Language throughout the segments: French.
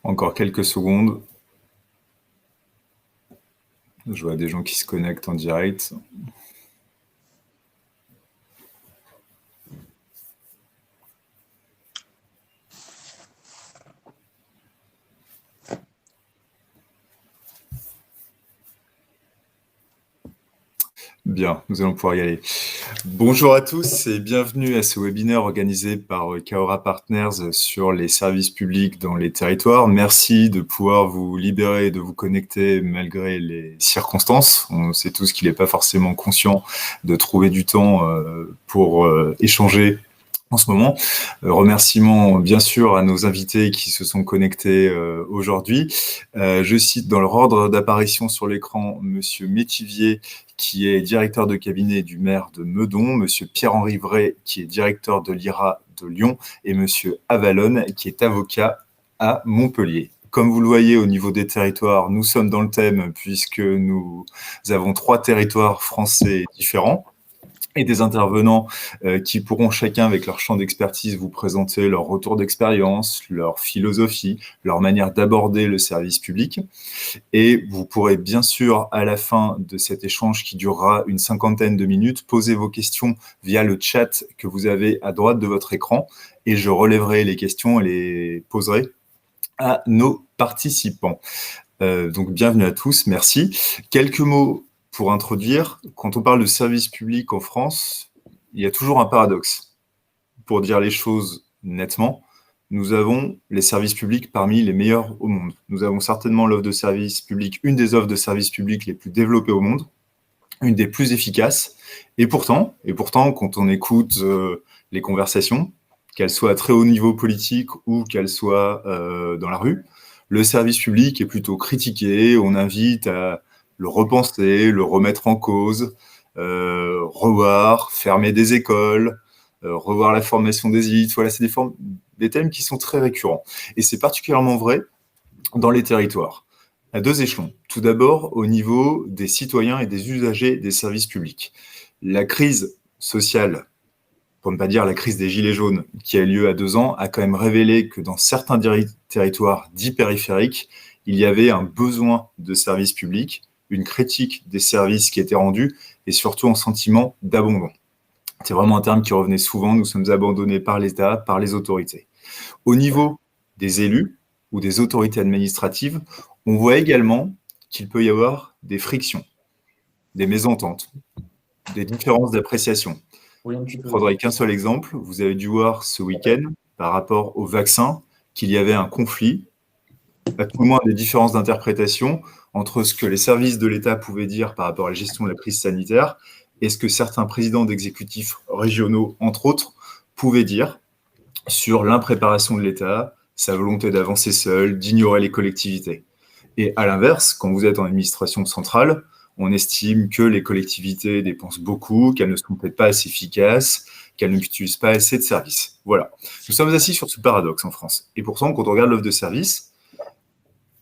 Encore quelques secondes. Je vois des gens qui se connectent en direct. Bien, nous allons pouvoir y aller. Bonjour à tous et bienvenue à ce webinaire organisé par Kaora Partners sur les services publics dans les territoires. Merci de pouvoir vous libérer et de vous connecter malgré les circonstances. On sait tous qu'il n'est pas forcément conscient de trouver du temps pour échanger en ce moment. Remerciements bien sûr à nos invités qui se sont connectés aujourd'hui. Je cite dans leur ordre d'apparition sur l'écran Monsieur Métivier, qui est directeur de cabinet du maire de Meudon, Monsieur Pierre-Henri Vray, qui est directeur de l'IRA de Lyon, et Monsieur Avalon, qui est avocat à Montpellier. Comme vous le voyez au niveau des territoires, nous sommes dans le thème puisque nous avons 3 territoires français différents et des intervenants qui pourront chacun, avec leur champ d'expertise, vous présenter leur retour d'expérience, leur philosophie, leur manière d'aborder le service public. Et vous pourrez bien sûr, à la fin de cet échange qui durera une 50aine de minutes, poser vos questions via le chat que vous avez à droite de votre écran et je relèverai les questions et les poserai à nos participants. Donc bienvenue à tous, merci. Quelques mots pour introduire. Quand on parle de service public en France, il y a toujours un paradoxe. Pour dire les choses nettement, nous avons les services publics parmi les meilleurs au monde. Nous avons certainement l'offre de service public, une des offres de service public les plus développées au monde, une des plus efficaces. Et pourtant quand on écoute les conversations, qu'elles soient à très haut niveau politique ou qu'elles soient dans la rue, le service public est plutôt critiqué. On invite à le repenser, le remettre en cause, revoir, fermer des écoles, revoir la formation des élites. Voilà, c'est des thèmes qui sont très récurrents. Et c'est particulièrement vrai dans les territoires, à 2 échelons. Tout d'abord, au niveau des citoyens et des usagers des services publics. La crise sociale, pour ne pas dire la crise des gilets jaunes, qui a eu lieu à 2 ans, a quand même révélé que dans certains territoires dits périphériques, il y avait un besoin de services publics, une critique des services qui étaient rendus et surtout un sentiment d'abandon. C'est vraiment un terme qui revenait souvent, nous sommes abandonnés par l'État, par les autorités. Au niveau des élus ou des autorités administratives, on voit également qu'il peut y avoir des frictions, des mésententes, des différences d'appréciation. Je ne prendrai qu'un seul exemple. Vous avez dû voir ce week-end, par rapport au vaccin, qu'il y avait un conflit, à tout le moins des différences d'interprétation entre ce que les services de l'État pouvaient dire par rapport à la gestion de la crise sanitaire et ce que certains présidents d'exécutifs régionaux, entre autres, pouvaient dire sur l'impréparation de l'État, sa volonté d'avancer seul, d'ignorer les collectivités. Et à l'inverse, quand vous êtes en administration centrale, on estime que les collectivités dépensent beaucoup, qu'elles ne sont peut-être pas assez efficaces, qu'elles n'utilisent pas assez de services. Voilà. Nous sommes assis sur ce paradoxe en France. Et pourtant, quand on regarde l'offre de services,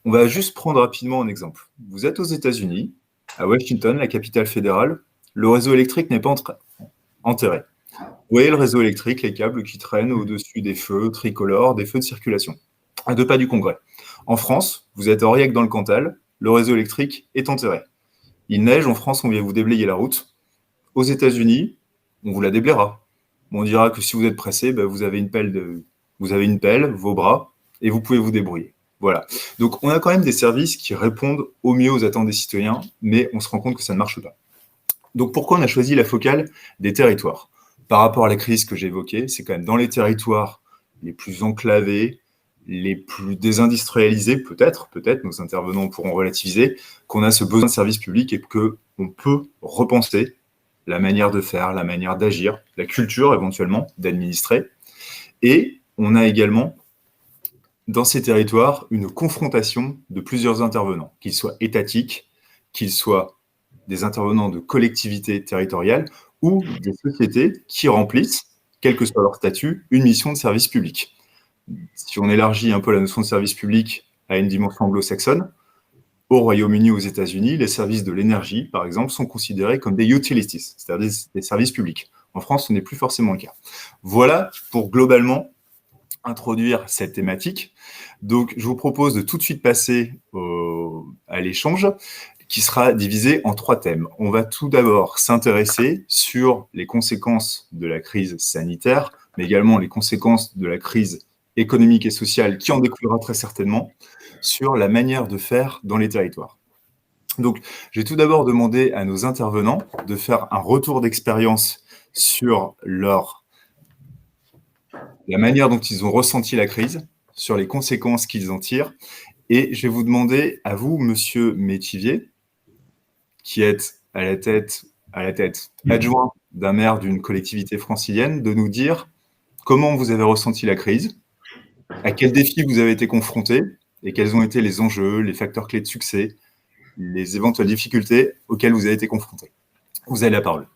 on va juste prendre rapidement un exemple. Vous êtes aux États-Unis, à Washington, la capitale fédérale, le réseau électrique n'est pas enterré. Vous voyez le réseau électrique, les câbles qui traînent au-dessus des feux tricolores, des feux de circulation, à 2 pas du Congrès. En France, vous êtes à Aurillac dans le Cantal, le réseau électrique est enterré. Il neige, en France, on vient vous déblayer la route. Aux États-Unis, on vous la déblayera. On dira que si vous êtes pressé, vous avez une pelle, vos bras, et vous pouvez vous débrouiller. Voilà. Donc, on a quand même des services qui répondent au mieux aux attentes des citoyens, mais on se rend compte que ça ne marche pas. Donc, pourquoi on a choisi la focale des territoires? Par rapport à la crise que j'ai évoquée, c'est quand même dans les territoires les plus enclavés, les plus désindustrialisés, peut-être, nos intervenants pourront relativiser, qu'on a ce besoin de service public et qu'on peut repenser la manière de faire, la manière d'agir, la culture éventuellement d'administrer. Et on a également dans ces territoires une confrontation de plusieurs intervenants, qu'ils soient étatiques, qu'ils soient des intervenants de collectivités territoriales ou des sociétés qui remplissent, quel que soit leur statut, une mission de service public. Si on élargit un peu la notion de service public à une dimension anglo-saxonne, au Royaume-Uni ou aux États-Unis, les services de l'énergie, par exemple, sont considérés comme des utilities, c'est-à-dire des services publics. En France, ce n'est plus forcément le cas. Voilà pour globalement introduire cette thématique. Donc, je vous propose de tout de suite passer à l'échange qui sera divisé en 3 thèmes. On va tout d'abord s'intéresser sur les conséquences de la crise sanitaire, mais également les conséquences de la crise économique et sociale qui en découlera très certainement, sur la manière de faire dans les territoires. Donc, j'ai tout d'abord demandé à nos intervenants de faire un retour d'expérience sur la manière dont ils ont ressenti la crise, sur les conséquences qu'ils en tirent. Et je vais vous demander à vous, monsieur Métivier, qui êtes à la tête adjoint d'un maire d'une collectivité francilienne, de nous dire comment vous avez ressenti la crise, à quels défis vous avez été confrontés et quels ont été les enjeux, les facteurs clés de succès, les éventuelles difficultés auxquelles vous avez été confrontés. Vous avez la parole.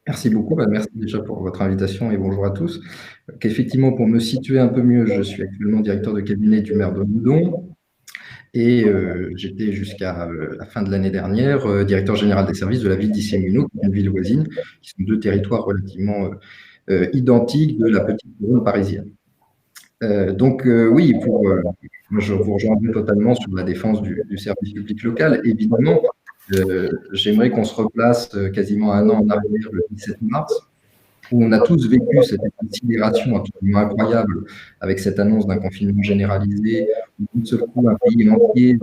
Merci beaucoup. Merci déjà pour votre invitation et bonjour à tous. Effectivement, pour me situer un peu mieux, je suis actuellement directeur de cabinet du maire de Meudon et j'étais jusqu'à la fin de l'année dernière directeur général des services de la ville d'Issy-les-Moulineaux, une ville voisine, qui sont 2 territoires relativement identiques de la petite couronne parisienne. Oui, je vous rejoindrai totalement sur la défense du service public local. Évidemment, j'aimerais qu'on se replace quasiment 1 an en arrière, le 17 mars, où on a tous vécu cette sidération absolument incroyable avec cette annonce d'un confinement généralisé, où d'un seul coup, un pays entier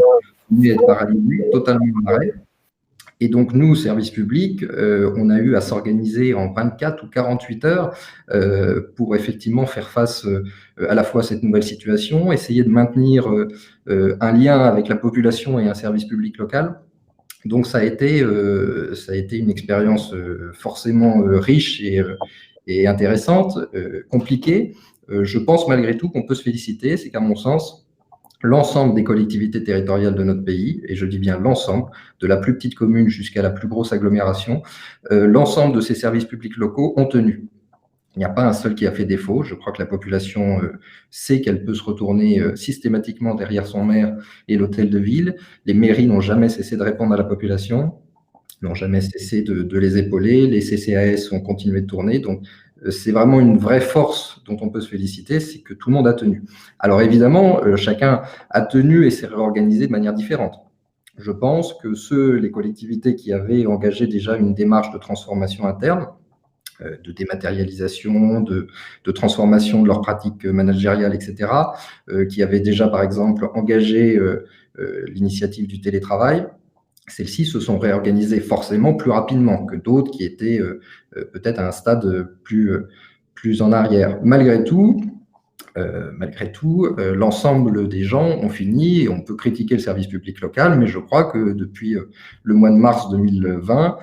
pouvait être paralysé, totalement en arrêt. Et donc, nous, service public, on a eu à s'organiser en 24 ou 48 heures pour effectivement faire face à la fois à cette nouvelle situation, essayer de maintenir un lien avec la population et un service public local. Donc, ça a été une expérience forcément riche et intéressante, compliquée. Je pense malgré tout qu'on peut se féliciter, c'est qu'à mon sens, l'ensemble des collectivités territoriales de notre pays, et je dis bien l'ensemble, de la plus petite commune jusqu'à la plus grosse agglomération, l'ensemble de ces services publics locaux ont tenu. Il n'y a pas un seul qui a fait défaut. Je crois que la population sait qu'elle peut se retourner systématiquement derrière son maire et l'hôtel de ville. Les mairies n'ont jamais cessé de répondre à la population, n'ont jamais cessé de les épauler. Les CCAS ont continué de tourner. Donc, c'est vraiment une vraie force dont on peut se féliciter, c'est que tout le monde a tenu. Alors évidemment, chacun a tenu et s'est réorganisé de manière différente. Je pense que les collectivités qui avaient engagé déjà une démarche de transformation interne, de dématérialisation, de transformation de leurs pratiques managériales, etc., qui avaient déjà, par exemple, engagé l'initiative du télétravail, celles-ci se sont réorganisées forcément plus rapidement que d'autres qui étaient peut-être à un stade plus en arrière. Malgré tout, l'ensemble des gens ont fini, et on peut critiquer le service public local, mais je crois que depuis le mois de mars 2020,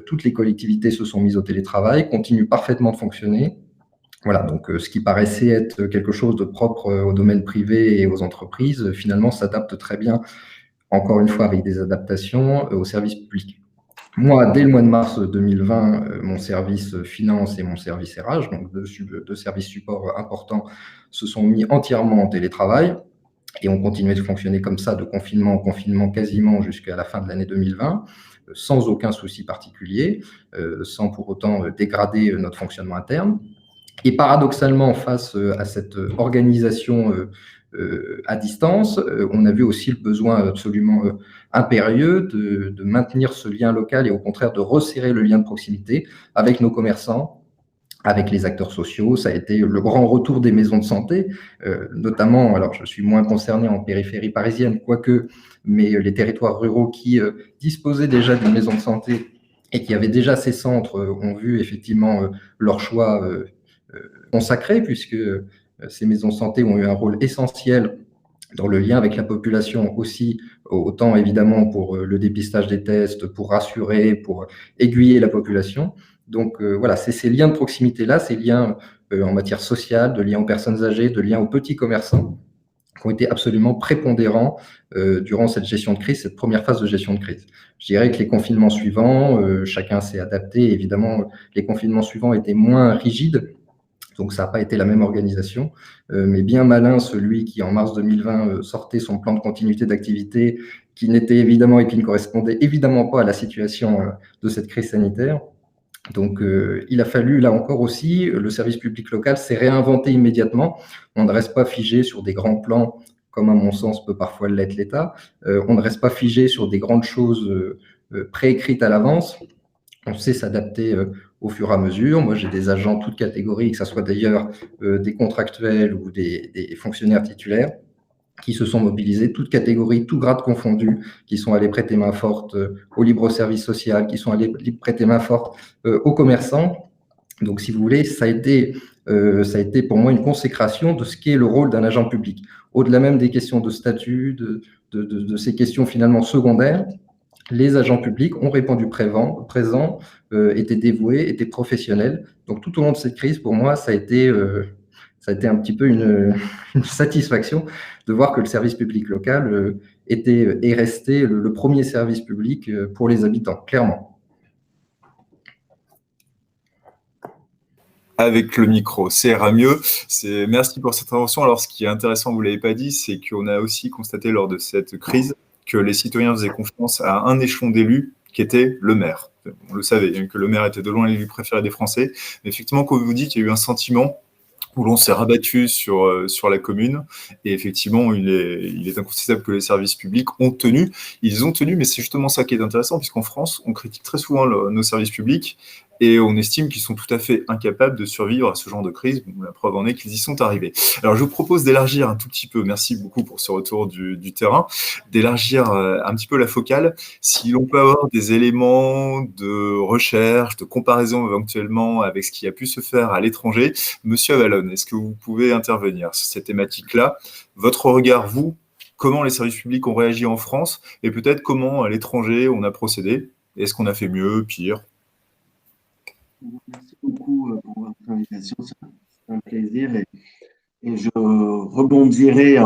toutes les collectivités se sont mises au télétravail, continuent parfaitement de fonctionner. Voilà, donc ce qui paraissait être quelque chose de propre au domaine privé et aux entreprises, finalement s'adapte très bien, encore une fois avec des adaptations, au service public. Moi, dès le mois de mars 2020, mon service finance et mon service RH, donc 2 services support importants, se sont mis entièrement en télétravail et ont continué de fonctionner comme ça, de confinement en confinement, quasiment jusqu'à la fin de l'année 2020, sans aucun souci particulier, sans pour autant dégrader notre fonctionnement interne. Et paradoxalement, face à cette organisation à distance, on a vu aussi le besoin absolument impérieux de maintenir ce lien local et au contraire de resserrer le lien de proximité avec nos commerçants, avec les acteurs sociaux. Ça a été le grand retour des maisons de santé, notamment, alors je suis moins concerné en périphérie parisienne, quoique, mais les territoires ruraux qui disposaient déjà d'une maison de santé et qui avaient déjà ces centres ont vu effectivement leur choix consacré, puisque ces maisons de santé ont eu un rôle essentiel dans le lien avec la population aussi, autant évidemment pour le dépistage des tests, pour rassurer, pour aiguiller la population. Donc voilà, c'est ces liens de proximité-là, ces liens en matière sociale, de liens aux personnes âgées, de liens aux petits commerçants, qui ont été absolument prépondérants durant cette gestion de crise, cette première phase de gestion de crise. Je dirais que les confinements suivants, chacun s'est adapté. Évidemment, les confinements suivants étaient moins rigides, donc ça n'a pas été la même organisation, mais bien malin celui qui, en mars 2020, sortait son plan de continuité d'activité qui n'était évidemment et qui ne correspondait évidemment pas à la situation de cette crise sanitaire. Donc, il a fallu, là encore aussi, le service public local s'est réinventé immédiatement. On ne reste pas figé sur des grands plans, comme à mon sens peut parfois l'être l'État. On ne reste pas figé sur des grandes choses préécrites à l'avance. On sait s'adapter au fur et à mesure. Moi, j'ai des agents toutes catégories, que ce soit d'ailleurs des contractuels ou des fonctionnaires titulaires, qui se sont mobilisés, toutes catégories, tout grade confondus, qui sont allés prêter main forte au libre-service social, qui sont allés prêter main forte aux commerçants. Donc, si vous voulez, ça a été pour moi une consécration de ce qu'est le rôle d'un agent public. Au-delà même des questions de statut, de ces questions finalement secondaires, les agents publics ont répondu présent, étaient dévoués, étaient professionnels. Donc, tout au long de cette crise, pour moi, ça a été un petit peu une satisfaction de voir que le service public local était et restait le premier service public pour les habitants, clairement. Avec le micro, ça ira mieux. Merci pour cette intervention. Alors, ce qui est intéressant, vous ne l'avez pas dit, c'est qu'on a aussi constaté lors de cette crise que les citoyens faisaient confiance à un échelon d'élus qui était le maire. On le savait, que le maire était de loin l'élu préféré des Français. Mais effectivement, comme vous dites, il y a eu un sentiment où l'on s'est rabattu sur la commune. Et effectivement, il est incontestable que les services publics ont tenu. Ils ont tenu, mais c'est justement ça qui est intéressant, puisqu'en France, on critique très souvent nos services publics et on estime qu'ils sont tout à fait incapables de survivre à ce genre de crise. Bon, la preuve en est qu'ils y sont arrivés. Alors, je vous propose d'élargir un tout petit peu, merci beaucoup pour ce retour du terrain, d'élargir un petit peu la focale. Si l'on peut avoir des éléments de recherche, de comparaison éventuellement avec ce qui a pu se faire à l'étranger, Monsieur Avalon, est-ce que vous pouvez intervenir sur cette thématique-là? Votre regard, vous, comment les services publics ont réagi en France et peut-être comment à l'étranger on a procédé? Est-ce qu'on a fait mieux, pire? Merci beaucoup pour votre invitation, c'est un plaisir et je rebondirai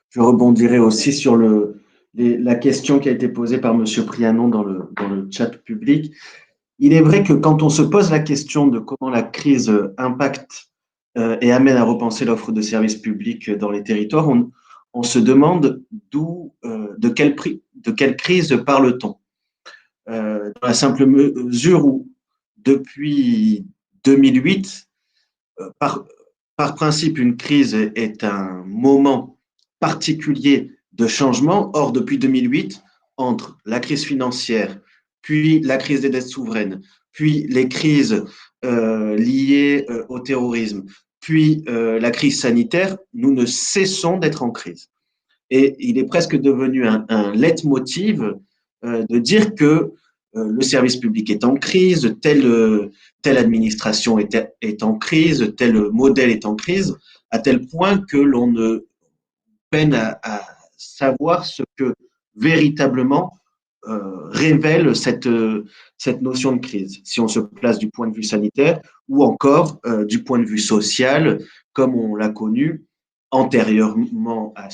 je rebondirai aussi sur la question qui a été posée par Monsieur Prianon dans le chat public. Il est vrai que quand on se pose la question de comment la crise impacte et amène à repenser l'offre de services publics dans les territoires, on se demande de quelle crise parle-t-on? Dans la simple mesure où, depuis 2008, par principe, une crise est un moment particulier de changement. Or, depuis 2008, entre la crise financière, puis la crise des dettes souveraines, puis les crises liées au terrorisme, puis la crise sanitaire, nous ne cessons d'être en crise. Et il est presque devenu un leitmotiv de dire que le service public est en crise, telle administration est en crise, tel modèle est en crise, à tel point que l'on ne peine à savoir ce que véritablement révèle cette notion de crise, si on se place du point de vue sanitaire ou encore du point de vue social, comme on l'a connu antérieurement à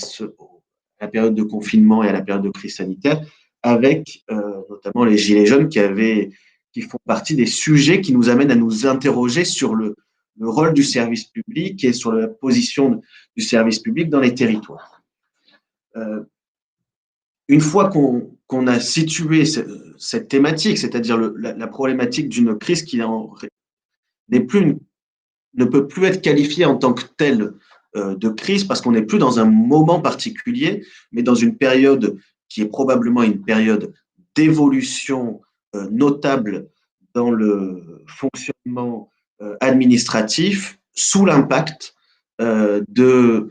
la période de confinement et à la période de crise sanitaire, avec notamment les Gilets jaunes qui font partie des sujets qui nous amènent à nous interroger sur le rôle du service public et sur la position du service public dans les territoires. Une fois qu'on a situé cette thématique, c'est-à-dire la problématique d'une crise qui ne peut plus être qualifiée en tant que telle de crise parce qu'on n'est plus dans un moment particulier, mais dans une période qui est probablement une période d'évolution notable dans le fonctionnement administratif sous l'impact de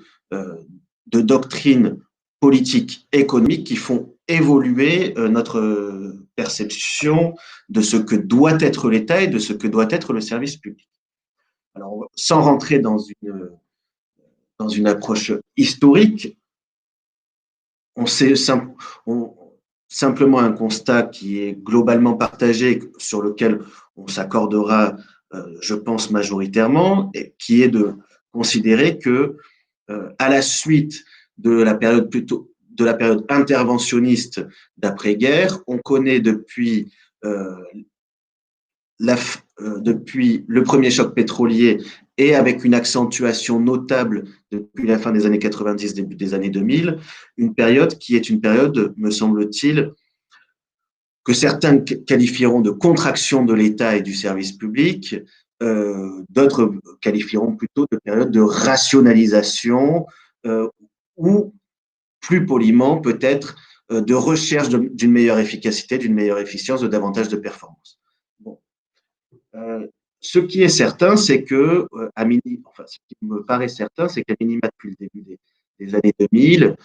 doctrines politiques économiques qui font évoluer notre perception de ce que doit être l'État et de ce que doit être le service public. Alors, sans rentrer dans une approche historique, on sait simplement un constat qui est globalement partagé, sur lequel on s'accordera, je pense, majoritairement, et qui est de considérer que, à la suite de la période interventionniste d'après-guerre, on connaît depuis le premier choc pétrolier et avec une accentuation notable depuis la fin des années 90, début des années 2000, une période qui est une période, me semble-t-il, que certains qualifieront de contraction de l'État et du service public, d'autres qualifieront plutôt de période de rationalisation ou, plus poliment peut-être, de recherche d'une meilleure efficacité, d'une meilleure efficience, de davantage de performance. Bon. Ce qui est certain, c'est que, ce qui me paraît certain, c'est qu'à minima, depuis le début des années 2000,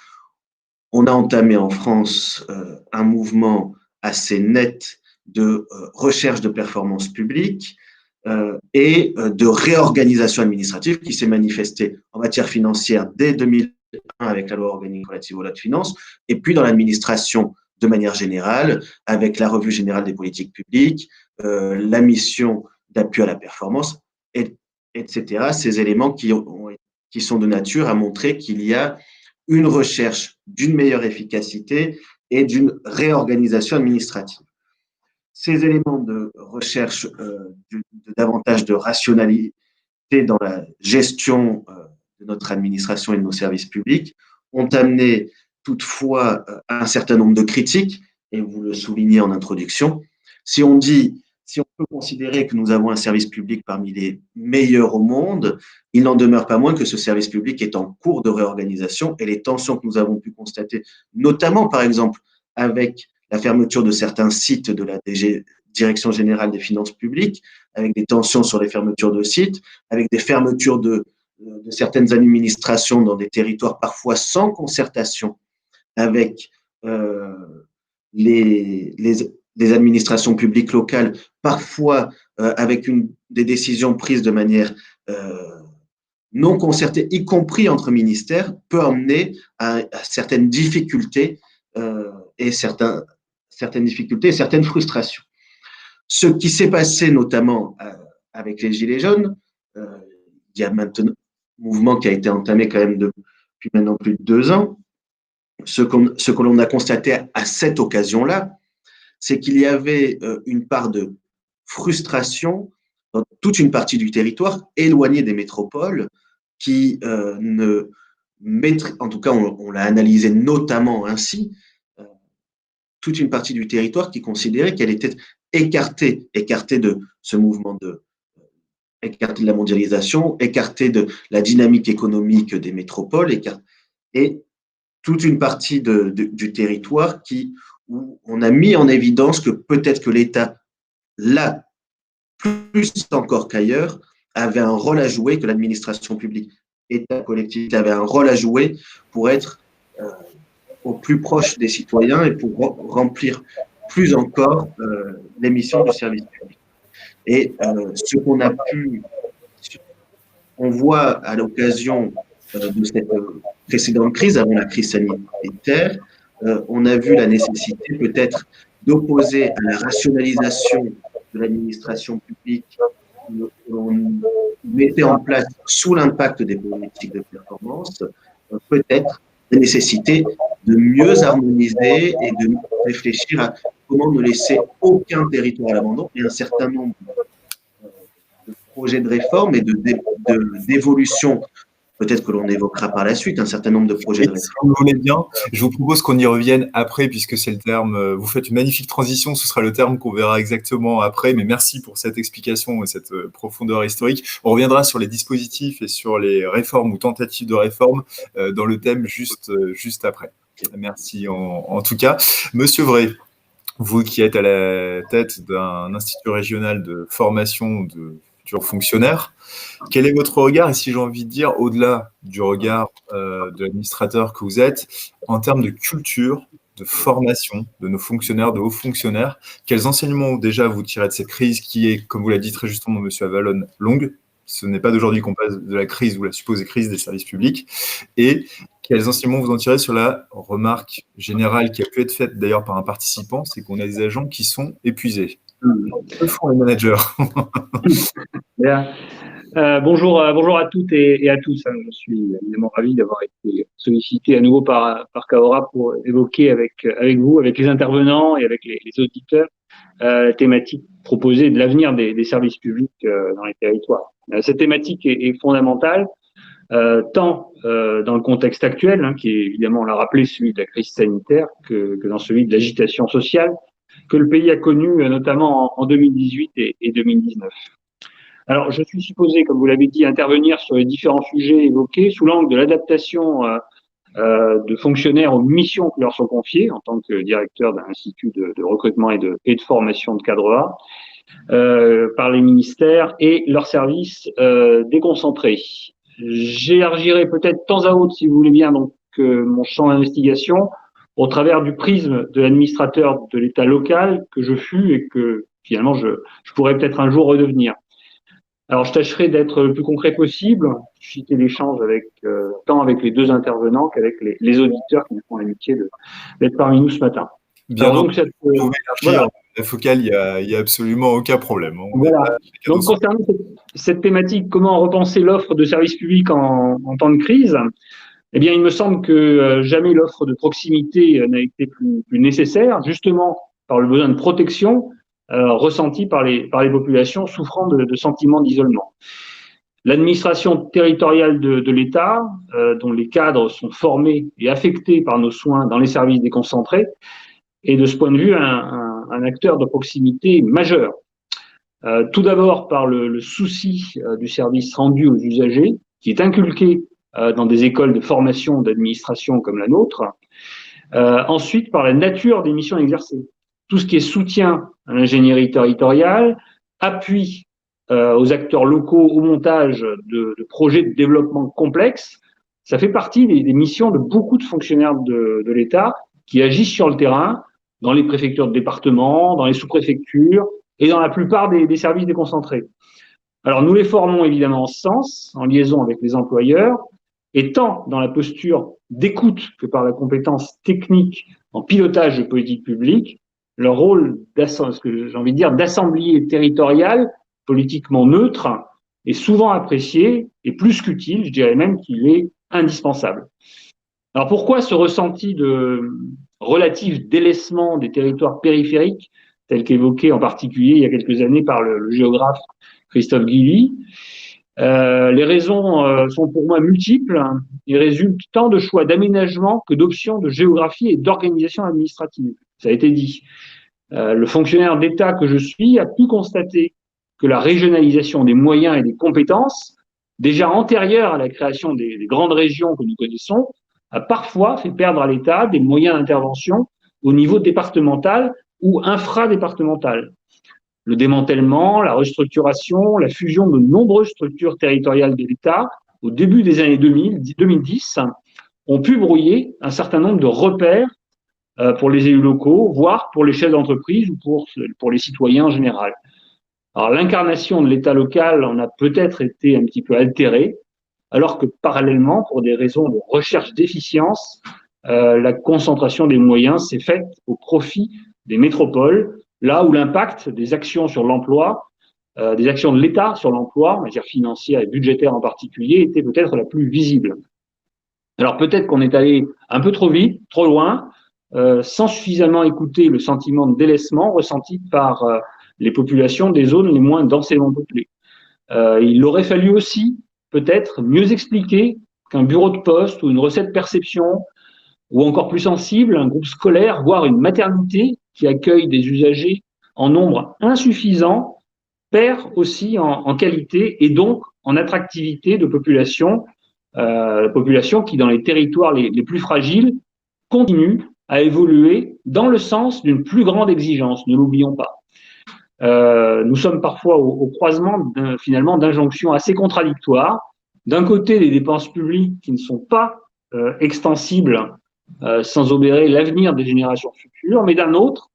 on a entamé en France un mouvement assez net de recherche de performance publique et de réorganisation administrative qui s'est manifestée en matière financière dès 2001 avec la loi organique relative aux lois de finances, et puis dans l'administration de manière générale, avec la revue générale des politiques publiques, la mission d'appui à la performance, etc. Ces éléments qui sont de nature à montrer qu'il y a une recherche d'une meilleure efficacité et d'une réorganisation administrative. Ces éléments de recherche de davantage de rationalité dans la gestion de notre administration et de nos services publics ont amené toutefois un certain nombre de critiques, et vous le soulignez en introduction. Si on peut considérer que nous avons un service public parmi les meilleurs au monde, il n'en demeure pas moins que ce service public est en cours de réorganisation, et les tensions que nous avons pu constater, notamment par exemple avec la fermeture de certains sites de la Direction générale des finances publiques, avec des tensions sur les fermetures de sites, avec des fermetures de certaines administrations dans des territoires parfois sans concertation avec les administrations publiques locales, parfois avec des décisions prises de manière non concertée, y compris entre ministères, peut amener à certaines difficultés et certaines frustrations. Ce qui s'est passé notamment avec les Gilets jaunes, il y a maintenant un mouvement qui a été entamé quand même depuis maintenant plus de 2 ans. Ce que l'on a constaté à cette occasion-là, c'est qu'il y avait une part de frustration dans toute une partie du territoire éloignée des métropoles qui en tout cas on l'a analysé notamment ainsi, toute une partie du territoire qui considérait qu'elle était écartée de ce mouvement écartée de la mondialisation, écartée de la dynamique économique des métropoles, et toute une partie du territoire où on a mis en évidence que peut-être que l'État, là, plus encore qu'ailleurs, avait un rôle à jouer, que l'administration publique, État, collectivité, avait un rôle à jouer pour être au plus proche des citoyens et pour remplir plus encore les missions du service public. Et ce qu'on a on voit à l'occasion de cette précédente crise, avant la crise sanitaire, on a vu la nécessité peut-être d'opposer à la rationalisation de l'administration publique qu'on mettait en place sous l'impact des politiques de performance, peut-être la nécessité de mieux harmoniser et de réfléchir à comment ne laisser aucun territoire à l'abandon, et un certain nombre de projets de réforme et d'évolution. Peut-être que l'on évoquera par la suite un certain nombre de projets de réforme. Si vous voulez bien, je vous propose qu'on y revienne après, puisque c'est le terme, vous faites une magnifique transition, ce sera le terme qu'on verra exactement après, mais merci pour cette explication et cette profondeur historique. On reviendra sur les dispositifs et sur les réformes ou tentatives de réforme dans le thème juste après. Merci en tout cas. Monsieur Vray, vous qui êtes à la tête d'un institut régional de formation de futurs fonctionnaires, quel est votre regard, et si j'ai envie de dire, au-delà du regard de l'administrateur que vous êtes, en termes de culture, de formation de nos fonctionnaires, de hauts fonctionnaires, quels enseignements déjà vous tirez de cette crise qui est, comme vous l'a dit très justement monsieur Avalon, longue? Ce n'est pas d'aujourd'hui qu'on passe de la crise ou la supposée crise des services publics. Et quels enseignements vous en tirez sur la remarque générale qui a pu être faite d'ailleurs par un participant, c'est qu'on a des agents qui sont épuisés. Que font les managers? Bien. Bonjour à toutes et à tous. Je suis évidemment ravi d'avoir été sollicité à nouveau par Cahora pour évoquer avec vous, avec les intervenants et avec les auditeurs, la thématique proposée de l'avenir des services publics dans les territoires. Cette thématique est fondamentale, tant dans le contexte actuel, qui est évidemment, on l'a rappelé, celui de la crise sanitaire, que dans celui de l'agitation sociale, que le pays a connues, notamment en 2018 et 2019. Alors, je suis supposé, comme vous l'avez dit, intervenir sur les différents sujets évoqués sous l'angle de l'adaptation de fonctionnaires aux missions qui leur sont confiées en tant que directeur d'un institut de recrutement et de formation de cadre A par les ministères et leurs services déconcentrés. J'élargirai peut-être de temps à autre, si vous voulez bien, donc mon champ d'investigation au travers du prisme de l'administrateur de l'État local que je fus et que finalement je pourrais peut-être un jour redevenir. Alors, je tâcherai d'être le plus concret possible, susciter l'échange tant avec les deux intervenants qu'avec les auditeurs qui nous font l'amitié d'être parmi nous ce matin. Bien, alors, donc, voilà. La focale, il y a absolument aucun problème. Voilà. Donc, concernant cette thématique, comment repenser l'offre de services publics en temps de crise, eh bien, il me semble que jamais l'offre de proximité n'a été plus nécessaire, justement par le besoin de protection ressenti par les populations souffrant de sentiments d'isolement. L'administration territoriale de l'État, dont les cadres sont formés et affectés par nos soins dans les services déconcentrés, est de ce point de vue un acteur de proximité majeur. Tout d'abord par le souci du service rendu aux usagers, qui est inculqué dans des écoles de formation d'administration comme la nôtre. Ensuite, par la nature des missions exercées. Tout ce qui est soutien à l'ingénierie territoriale, appui aux acteurs locaux au montage de projets de développement complexes, ça fait partie des missions de beaucoup de fonctionnaires de l'État qui agissent sur le terrain, dans les préfectures de département, dans les sous-préfectures et dans la plupart des services déconcentrés. Alors nous les formons évidemment en ce sens, en liaison avec les employeurs, et tant dans la posture d'écoute que par la compétence technique en pilotage de politique publique, leur rôle d'assemblier territorial, politiquement neutre, est souvent apprécié et plus qu'utile, je dirais même qu'il est indispensable. Alors pourquoi ce ressenti de relatif délaissement des territoires périphériques, tel qu'évoqué en particulier il y a quelques années par le géographe Christophe Guilly? Les raisons sont pour moi multiples et résultent tant de choix d'aménagement que d'options de géographie et d'organisation administrative. Ça a été dit. Le fonctionnaire d'État que je suis a pu constater que la régionalisation des moyens et des compétences, déjà antérieure à la création des grandes régions que nous connaissons, a parfois fait perdre à l'État des moyens d'intervention au niveau départemental ou infradépartemental. Le démantèlement, la restructuration, la fusion de nombreuses structures territoriales de l'État au début des années 2010 ont pu brouiller un certain nombre de repères pour les élus locaux, voire pour les chefs d'entreprise ou pour les citoyens en général. Alors l'incarnation de l'État local en a peut-être été un petit peu altérée, alors que parallèlement, pour des raisons de recherche d'efficience, la concentration des moyens s'est faite au profit des métropoles, là où l'impact des actions sur l'emploi, des actions de l'État sur l'emploi, en matière financière et budgétaire en particulier, était peut-être la plus visible. Alors peut-être qu'on est allé un peu trop vite, trop loin, sans suffisamment écouter le sentiment de délaissement ressenti par les populations des zones les moins densément peuplées. Il aurait fallu aussi peut-être mieux expliquer qu'un bureau de poste ou une recette perception, ou encore plus sensible, un groupe scolaire, voire une maternité qui accueille des usagers en nombre insuffisant, perd aussi en qualité et donc en attractivité de population, population qui, dans les territoires les plus fragiles, continue à évoluer dans le sens d'une plus grande exigence, ne l'oublions pas. Nous sommes parfois au croisement finalement d'injonctions assez contradictoires. D'un côté, des dépenses publiques qui ne sont pas extensibles sans obérer l'avenir des générations futures, mais d'un autre,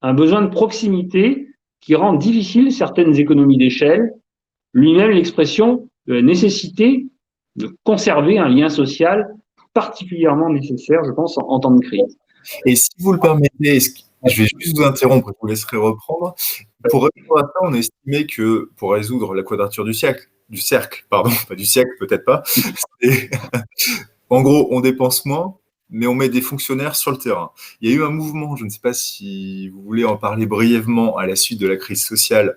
un besoin de proximité qui rend difficile certaines économies d'échelle, lui-même l'expression de la nécessité de conserver un lien social particulièrement nécessaire, je pense, en temps de crise. Et si vous le permettez, je vais juste vous interrompre et je vous laisserai reprendre. Pour répondre à ça, on a estimé que pour résoudre la quadrature du cercle, pas du siècle, peut-être pas, en gros, on dépense moins, mais on met des fonctionnaires sur le terrain. Il y a eu un mouvement, je ne sais pas si vous voulez en parler brièvement à la suite de la crise sociale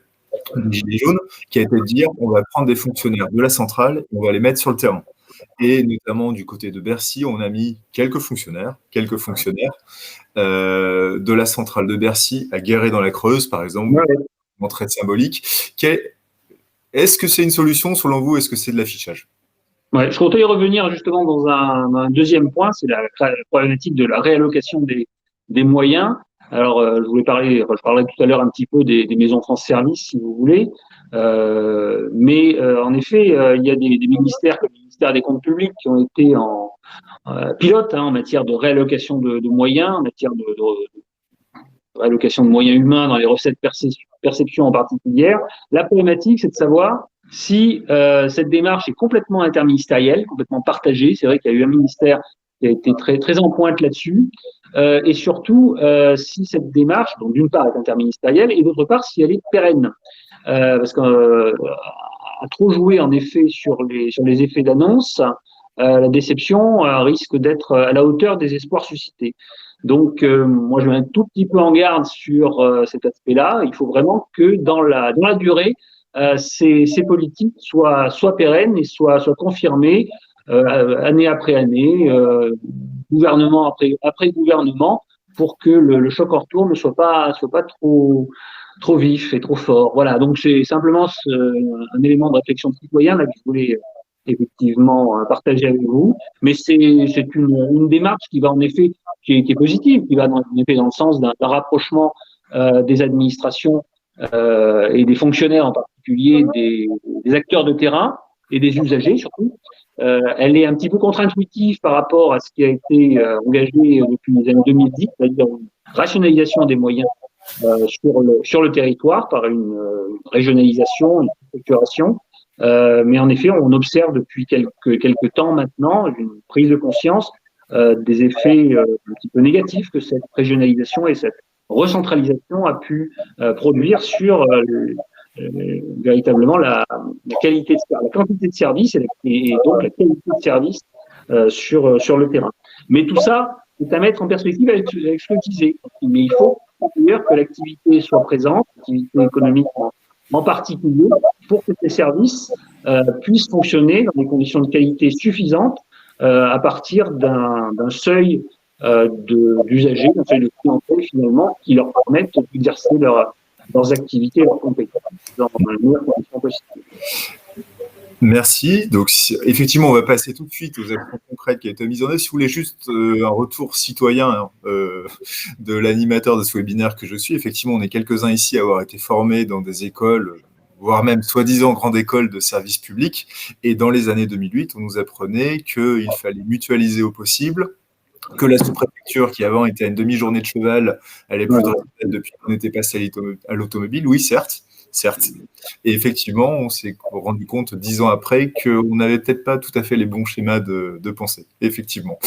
des Gilets jaunes, qui a été de dire on va prendre des fonctionnaires de la centrale et on va les mettre sur le terrain. Et notamment du côté de Bercy, on a mis quelques fonctionnaires de la centrale de Bercy à Guéret dans la Creuse, par exemple, en très symbolique. Est-ce que c'est une solution selon vous? Est-ce que c'est de l'affichage? Ouais, je comptais y revenir justement dans un deuxième point, c'est la problématique de la réallocation des moyens. Alors, je parlais tout à l'heure un petit peu des maisons France Service, si vous voulez. Mais en effet, il y a des ministères comme le ministère des Comptes publics qui ont été en pilote en matière de réallocation de moyens, en matière de réallocation de moyens humains dans les recettes perception en particulier. La problématique, c'est de savoir si cette démarche est complètement interministérielle, complètement partagée. C'est vrai qu'il y a eu un ministère qui a été très, très en pointe là-dessus. Et surtout, si cette démarche, donc d'une part, est interministérielle, et d'autre part, si elle est pérenne. Parce qu'à trop jouer, en effet, sur les effets d'annonce, la déception risque d'être à la hauteur des espoirs suscités. Donc, moi, je mets un tout petit peu en garde sur cet aspect-là. Il faut vraiment que dans la durée, ces politiques soient pérennes et soient confirmées année après année, gouvernement après gouvernement, pour que le choc en retour ne soit pas trop vif et trop fort. Voilà. Donc, c'est simplement un élément de réflexion citoyenne là, que je voulais effectivement partager avec vous. Mais c'est une démarche qui va en effet qui est positive, qui va en effet dans le sens d'un rapprochement des administrations et des fonctionnaires en particulier, des acteurs de terrain et des usagers surtout. Elle est un petit peu contre-intuitive par rapport à ce qui a été engagé depuis les années 2010, c'est-à-dire une rationalisation des moyens sur le territoire par une régionalisation, une structuration. Mais en effet, on observe depuis quelques temps maintenant une prise de conscience des effets un petit peu négatifs que cette régionalisation et cette recentralisation a pu produire sur véritablement la qualité la quantité de services et donc la qualité de service sur le terrain. Mais tout ça est à mettre en perspective avec ce que je disais. Mais il faut d'ailleurs que l'activité soit présente, l'activité économique en particulier, pour que ces services puissent fonctionner dans des conditions de qualité suffisantes à partir d'un seuil d'usagers, d'un seuil de clientèle finalement, qui leur permettent d'exercer leurs activités et leurs compétences dans les meilleures conditions possibles. Merci. Donc, effectivement, on va passer tout de suite aux actions concrètes qui ont été mises en œuvre. Si vous voulez juste un retour citoyen de l'animateur de ce webinaire que je suis, effectivement, on est quelques-uns ici à avoir été formés dans des écoles, voire même soi-disant grandes écoles de services publics. Et dans les années 2008, on nous apprenait qu'il fallait mutualiser au possible, que la sous-préfecture, qui avant était à une demi-journée de cheval, allait plus depuis qu'on était passé à l'automobile. Oui, certes. Et effectivement, on s'est rendu compte 10 ans après qu'on n'avait peut-être pas tout à fait les bons schémas de pensée. Effectivement.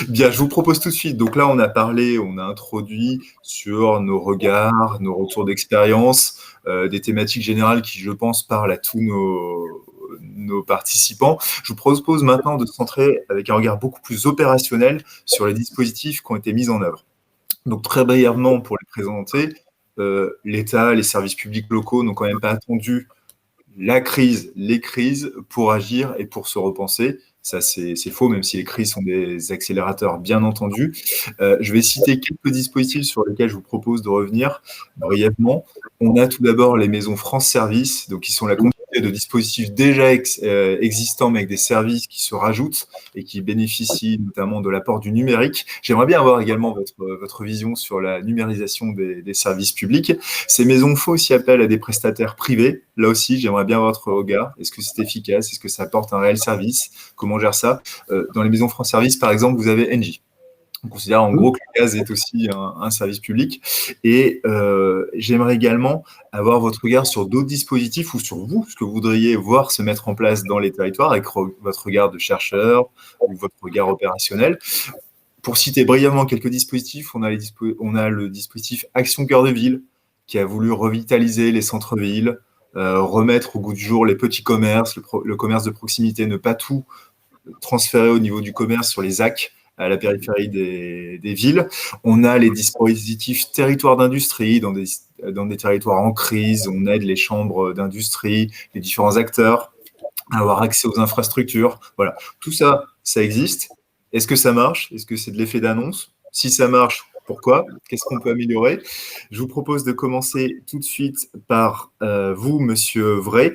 Bien, je vous propose tout de suite. Donc là, on a introduit sur nos regards, nos retours d'expérience, des thématiques générales qui, je pense, parlent à tous nos participants. Je vous propose maintenant de se centrer avec un regard beaucoup plus opérationnel sur les dispositifs qui ont été mis en œuvre. Donc très brièvement, pour les présenter, l'État, les services publics locaux n'ont quand même pas attendu les crises pour agir et pour se repenser. Ça, c'est faux, même si les crises sont des accélérateurs, bien entendu. Je vais citer quelques dispositifs sur lesquels je vous propose de revenir brièvement. On a tout d'abord les maisons France Service, donc qui sont la continuité de dispositifs déjà existants, mais avec des services qui se rajoutent et qui bénéficient notamment de l'apport du numérique. J'aimerais bien avoir également votre vision sur la numérisation des services publics. Ces maisons font aussi appel à des prestataires privés. Là aussi, j'aimerais bien votre regard. Est-ce que c'est efficace? Est-ce que ça apporte un réel service? Comment on gère ça? Dans les maisons France Service, par exemple, vous avez Engie. On considère en gros que le gaz est aussi un service public. Et j'aimerais également avoir votre regard sur d'autres dispositifs ou sur vous, ce que vous voudriez voir se mettre en place dans les territoires avec votre regard de chercheur ou votre regard opérationnel. Pour citer brièvement quelques dispositifs, on a le dispositif Action Cœur de Ville qui a voulu revitaliser les centres-villes, remettre au goût du jour les petits commerces, le commerce de proximité, ne pas tout transférer au niveau du commerce sur les ZAC, à la périphérie des villes. On a les dispositifs territoires d'industrie dans des territoires en crise. On aide les chambres d'industrie, les différents acteurs avoir accès aux infrastructures. Voilà, tout ça, ça existe. Est-ce que ça marche? Est-ce que c'est de l'effet d'annonce? Si ça marche, pourquoi? Qu'est-ce qu'on peut améliorer? Je vous propose de commencer tout de suite par vous, Monsieur Vray,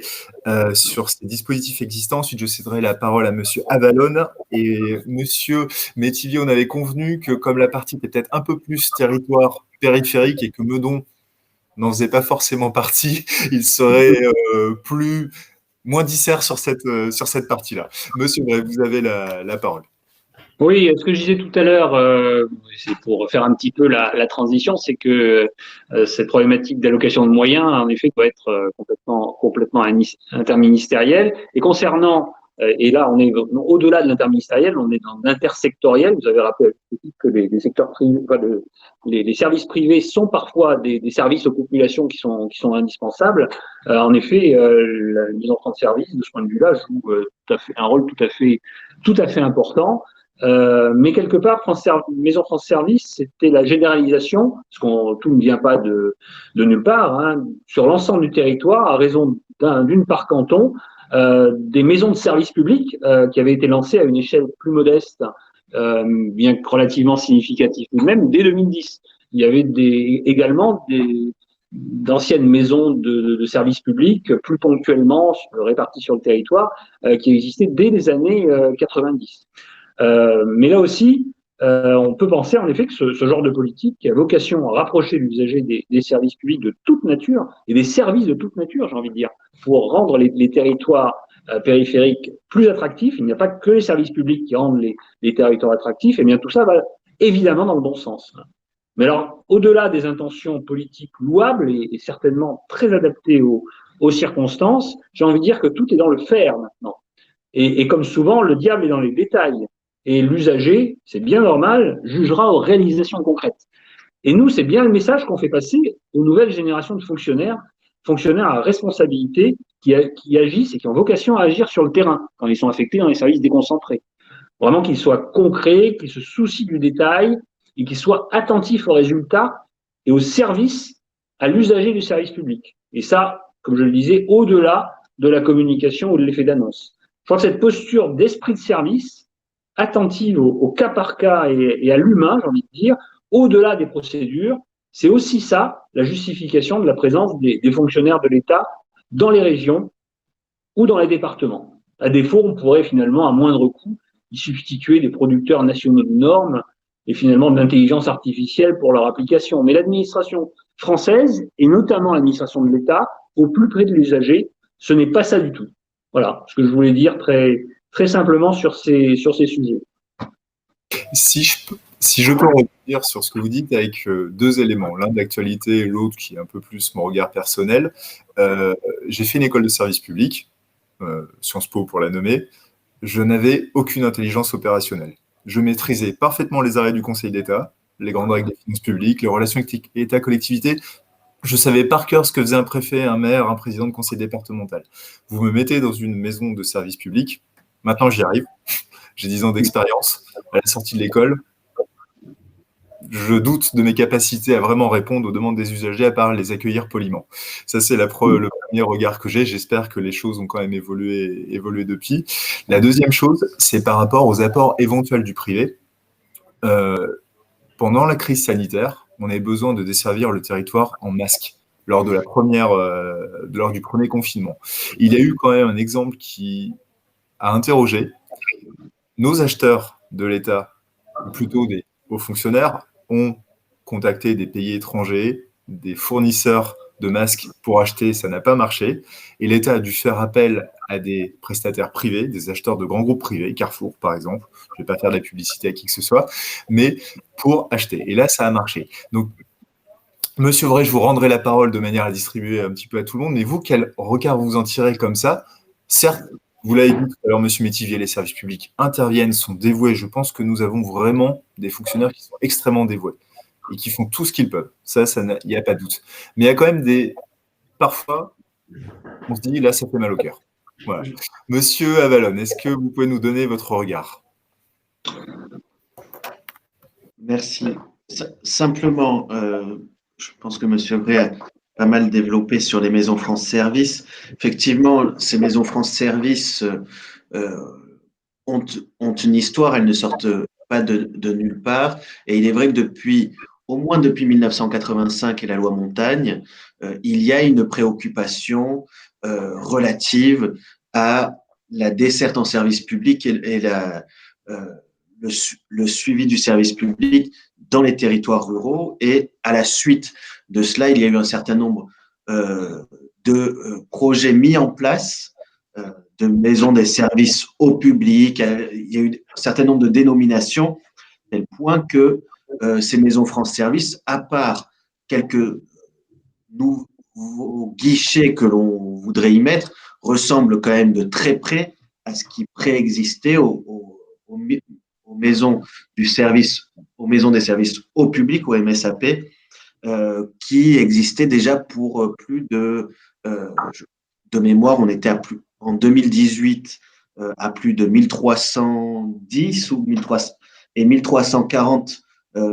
sur ces dispositifs existants. Ensuite, je céderai la parole à Monsieur Avalon. Et Monsieur Métivier, on avait convenu que comme la partie était peut-être un peu plus territoire périphérique et que Meudon n'en faisait pas forcément partie, il serait moins dissert sur cette partie-là. Monsieur Vray, vous avez la parole. Oui, ce que je disais tout à l'heure, c'est pour faire un petit peu la transition, c'est que cette problématique d'allocation de moyens, en effet, doit être complètement interministérielle. Et concernant, et là, on est au-delà de l'interministériel, on est dans l'intersectoriel. Vous avez rappelé que les secteurs privés, les services privés sont parfois des services aux populations qui sont indispensables. En effet, la mise en France de service, de ce point de vue-là, joue un rôle tout à fait important. Mais quelque part, Maison France Service, c'était la généralisation, parce que tout ne vient pas de nulle part, hein, sur l'ensemble du territoire, à raison d'une par canton, des maisons de service public qui avaient été lancées à une échelle plus modeste, bien que relativement significative même, dès 2010. Il y avait également d'anciennes maisons de service public, plus ponctuellement réparties sur le territoire, qui existaient dès les années 90. Mais là aussi, on peut penser en effet que ce genre de politique qui a vocation à rapprocher l'usager des services publics de toute nature et des services de toute nature, j'ai envie de dire, pour rendre les territoires périphériques plus attractifs. Il n'y a pas que les services publics qui rendent les territoires attractifs, et bien tout ça va évidemment dans le bon sens. Mais alors, au-delà des intentions politiques louables et certainement très adaptées aux circonstances, j'ai envie de dire que tout est dans le faire maintenant. Et comme souvent, le diable est dans les détails. Et l'usager, c'est bien normal, jugera aux réalisations concrètes. Et nous, c'est bien le message qu'on fait passer aux nouvelles générations de fonctionnaires à responsabilité qui agissent et qui ont vocation à agir sur le terrain quand ils sont affectés dans les services déconcentrés. Vraiment qu'ils soient concrets, qu'ils se soucient du détail et qu'ils soient attentifs aux résultats et au service à l'usager du service public. Et ça, comme je le disais, au-delà de la communication ou de l'effet d'annonce. Je crois que cette posture d'esprit de service, attentive au cas par cas et à l'humain, j'ai envie de dire, au-delà des procédures, c'est aussi ça, la justification de la présence des fonctionnaires de l'État dans les régions ou dans les départements. À défaut, on pourrait finalement, à moindre coût, y substituer des producteurs nationaux de normes et finalement de l'intelligence artificielle pour leur application. Mais l'administration française, et notamment l'administration de l'État, au plus près de l'usager, ce n'est pas ça du tout. Voilà ce que je voulais dire très simplement sur ces sujets. Si je peux revenir sur ce que vous dites avec deux éléments, l'un d'actualité et l'autre qui est un peu plus mon regard personnel. J'ai fait une école de service public, Sciences Po pour la nommer. Je n'avais aucune intelligence opérationnelle. Je maîtrisais parfaitement les arrêts du Conseil d'État, les grandes règles des finances publiques, les relations État-collectivité. Je savais par cœur ce que faisait un préfet, un maire, un président de conseil départemental. Vous me mettez dans une maison de service public, maintenant j'y arrive. J'ai 10 ans d'expérience. À la sortie de l'école, je doute de mes capacités à vraiment répondre aux demandes des usagers, à part les accueillir poliment. Ça, c'est le premier regard que j'ai. J'espère que les choses ont quand même évolué depuis. La deuxième chose, c'est par rapport aux apports éventuels du privé. Pendant la crise sanitaire, on avait besoin de desservir le territoire en masque lors du premier confinement. Il y a eu quand même un exemple qui a interrogé. Nos acheteurs de l'État, ou plutôt des hauts fonctionnaires, ont contacté des pays étrangers, des fournisseurs de masques pour acheter, ça n'a pas marché. Et l'État a dû faire appel à des prestataires privés, des acheteurs de grands groupes privés, Carrefour par exemple, je ne vais pas faire de la publicité à qui que ce soit, mais pour acheter. Et là, ça a marché. Donc, Monsieur Vray, je vous rendrai la parole de manière à distribuer un petit peu à tout le monde, mais vous, quel regard vous en tirez comme ça? Certes, vous l'avez dit tout à l'heure, Monsieur Métivier, les services publics interviennent, sont dévoués. Je pense que nous avons vraiment des fonctionnaires qui sont extrêmement dévoués et qui font tout ce qu'ils peuvent. Ça il n'y a pas de doute. Mais il y a quand même parfois, on se dit, là, ça fait mal au cœur. Voilà. Monsieur Avalon, est-ce que vous pouvez nous donner votre regard? Merci. Simplement, je pense que Monsieur Vray pas mal développé sur les maisons France Service. Effectivement, ces maisons France Service ont une histoire, elles ne sortent pas de nulle part. Et il est vrai que au moins depuis 1985 et la loi Montagne, il y a une préoccupation relative à la desserte en service public et le suivi du service public dans les territoires ruraux. Et à la suite de cela, il y a eu un certain nombre de projets mis en place, de maisons des services au public. Il y a eu un certain nombre de dénominations, à tel point que ces maisons France Service, à part quelques nouveaux guichets que l'on voudrait y mettre, ressemblent quand même de très près à ce qui préexistait aux maisons du service, aux maisons des services au public, au MSAP, qui existaient déjà pour plus de mémoire, on était en 2018 à plus de 1310 ou 1300 et 1340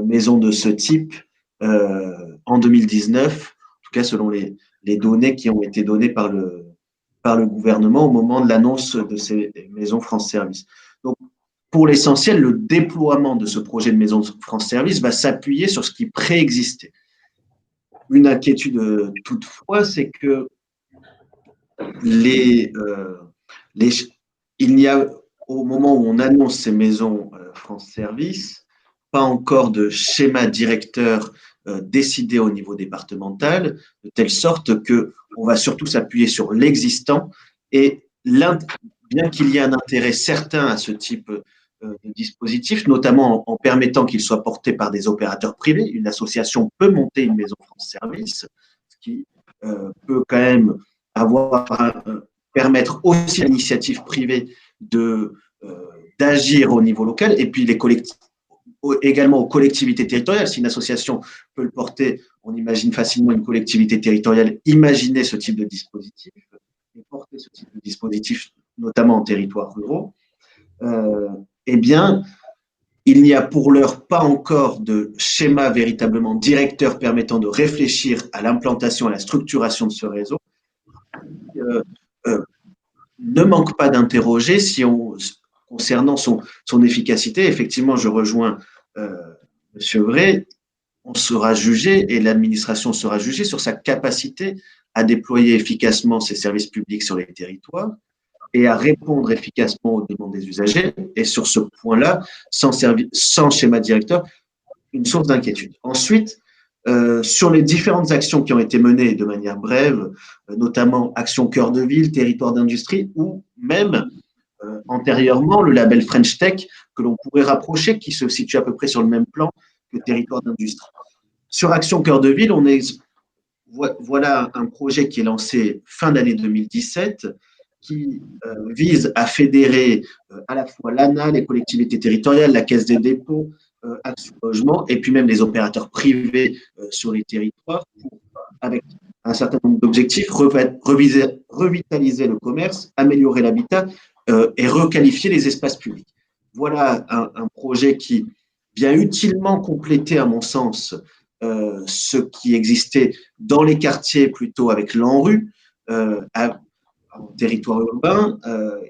maisons de ce type en 2019, en tout cas selon les données qui ont été données par le gouvernement au moment de l'annonce de ces maisons France Service. Donc, pour l'essentiel, le déploiement de ce projet de maison France Service va s'appuyer sur ce qui préexistait. Une inquiétude toutefois, c'est que il n'y a, au moment où on annonce ces maisons France Service, pas encore de schéma directeur décidé au niveau départemental, de telle sorte qu'on va surtout s'appuyer sur l'existant. Et bien qu'il y ait un intérêt certain à ce type de dispositif, notamment en permettant qu'il soit porté par des opérateurs privés, une association peut monter une maison France Service, ce qui peut quand même permettre aussi à l'initiative privée d'agir au niveau local, et puis également aux collectivités territoriales. Si une association peut le porter, on imagine facilement une collectivité territoriale imaginer ce type de dispositif et porter ce type de dispositif, notamment en territoires ruraux. Eh bien, il n'y a pour l'heure pas encore de schéma véritablement directeur permettant de réfléchir à l'implantation, à la structuration de ce réseau. Ne manque pas d'interroger concernant son efficacité. Effectivement, je rejoins M. Vray, on sera jugé et l'administration sera jugée sur sa capacité à déployer efficacement ses services publics sur les territoires et à répondre efficacement aux demandes des usagers. Et sur ce point-là, sans schéma directeur, une source d'inquiétude. Ensuite, sur les différentes actions qui ont été menées de manière brève, notamment Action Cœur de Ville, Territoire d'Industrie, ou même antérieurement le label French Tech, que l'on pourrait rapprocher, qui se situe à peu près sur le même plan que Territoire d'Industrie. Sur Action Cœur de Ville, voilà un projet qui est lancé fin d'année 2017, qui vise à fédérer à la fois l'ANA, les collectivités territoriales, la Caisse des dépôts, Action Logement, et puis même les opérateurs privés sur les territoires, avec un certain nombre d'objectifs, revitaliser le commerce, améliorer l'habitat et requalifier les espaces publics. Voilà un projet qui vient utilement compléter, à mon sens, ce qui existait dans les quartiers plutôt avec l'ANRU, en territoire urbain,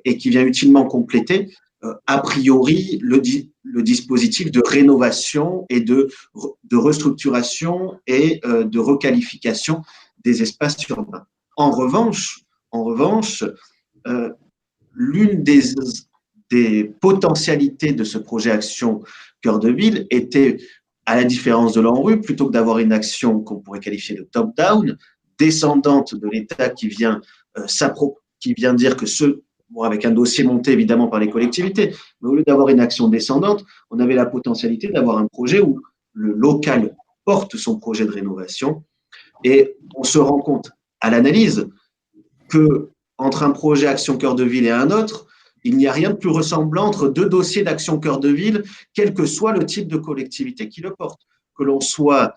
et qui vient utilement compléter a priori le dispositif de rénovation et de restructuration et de requalification des espaces urbains. En revanche, l'une des potentialités de ce projet Action Cœur de Ville était, à la différence de l'ANRU, plutôt que d'avoir une action qu'on pourrait qualifier de top-down, descendante de l'État qui vient dire que avec un dossier monté évidemment par les collectivités, mais au lieu d'avoir une action descendante, on avait la potentialité d'avoir un projet où le local porte son projet de rénovation, et on se rend compte à l'analyse que entre un projet Action Cœur de Ville et un autre, il n'y a rien de plus ressemblant entre deux dossiers d'Action Cœur de Ville, quel que soit le type de collectivité qui le porte, que l'on soit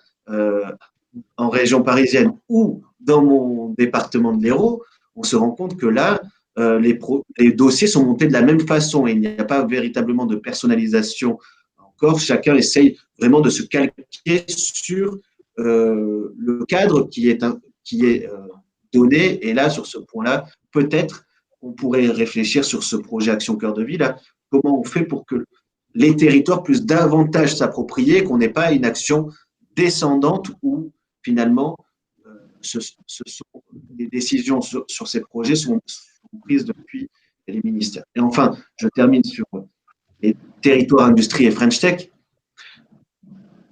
en région parisienne ou dans mon département de l'Hérault. On se rend compte que là, les dossiers sont montés de la même façon et il n'y a pas véritablement de personnalisation encore. Chacun essaye vraiment de se calquer sur le cadre qui est qui est donné. Et là, sur ce point-là, peut-être on pourrait réfléchir sur ce projet Action Cœur de Ville, comment on fait pour que les territoires puissent davantage s'approprier, qu'on n'ait pas une action descendante où finalement les décisions sur ces projets sont prises depuis les ministères. Et enfin, je termine sur les territoires industrie et French Tech.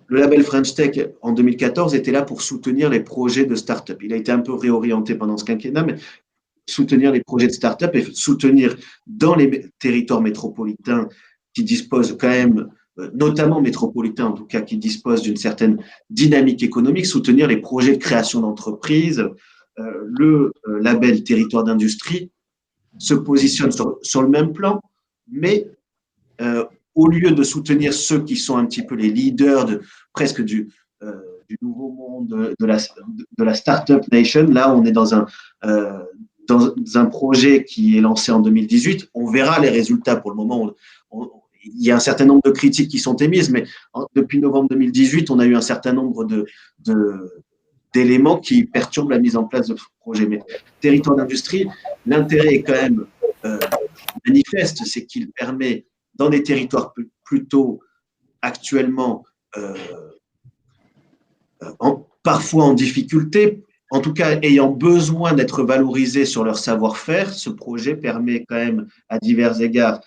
Le label French Tech en 2014 était là pour soutenir les projets de start-up. Il a été un peu réorienté pendant ce quinquennat, mais soutenir les projets de start-up et soutenir dans les territoires métropolitains qui disposent quand même, notamment métropolitains en tout cas, qui disposent d'une certaine dynamique économique, soutenir les projets de création d'entreprises. Le label territoire d'industrie se positionne sur le même plan, mais au lieu de soutenir ceux qui sont un petit peu les leaders presque du nouveau monde de la Startup Nation, là on est dans un projet qui est lancé en 2018. On verra les résultats. Pour le moment, il y a un certain nombre de critiques qui sont émises, mais depuis novembre 2018, on a eu un certain nombre d'éléments qui perturbent la mise en place de ce projet. Mais territoire d'industrie, l'intérêt est quand même manifeste, c'est qu'il permet, dans des territoires plutôt actuellement parfois en difficulté, en tout cas ayant besoin d'être valorisés sur leur savoir-faire, ce projet permet quand même à divers égards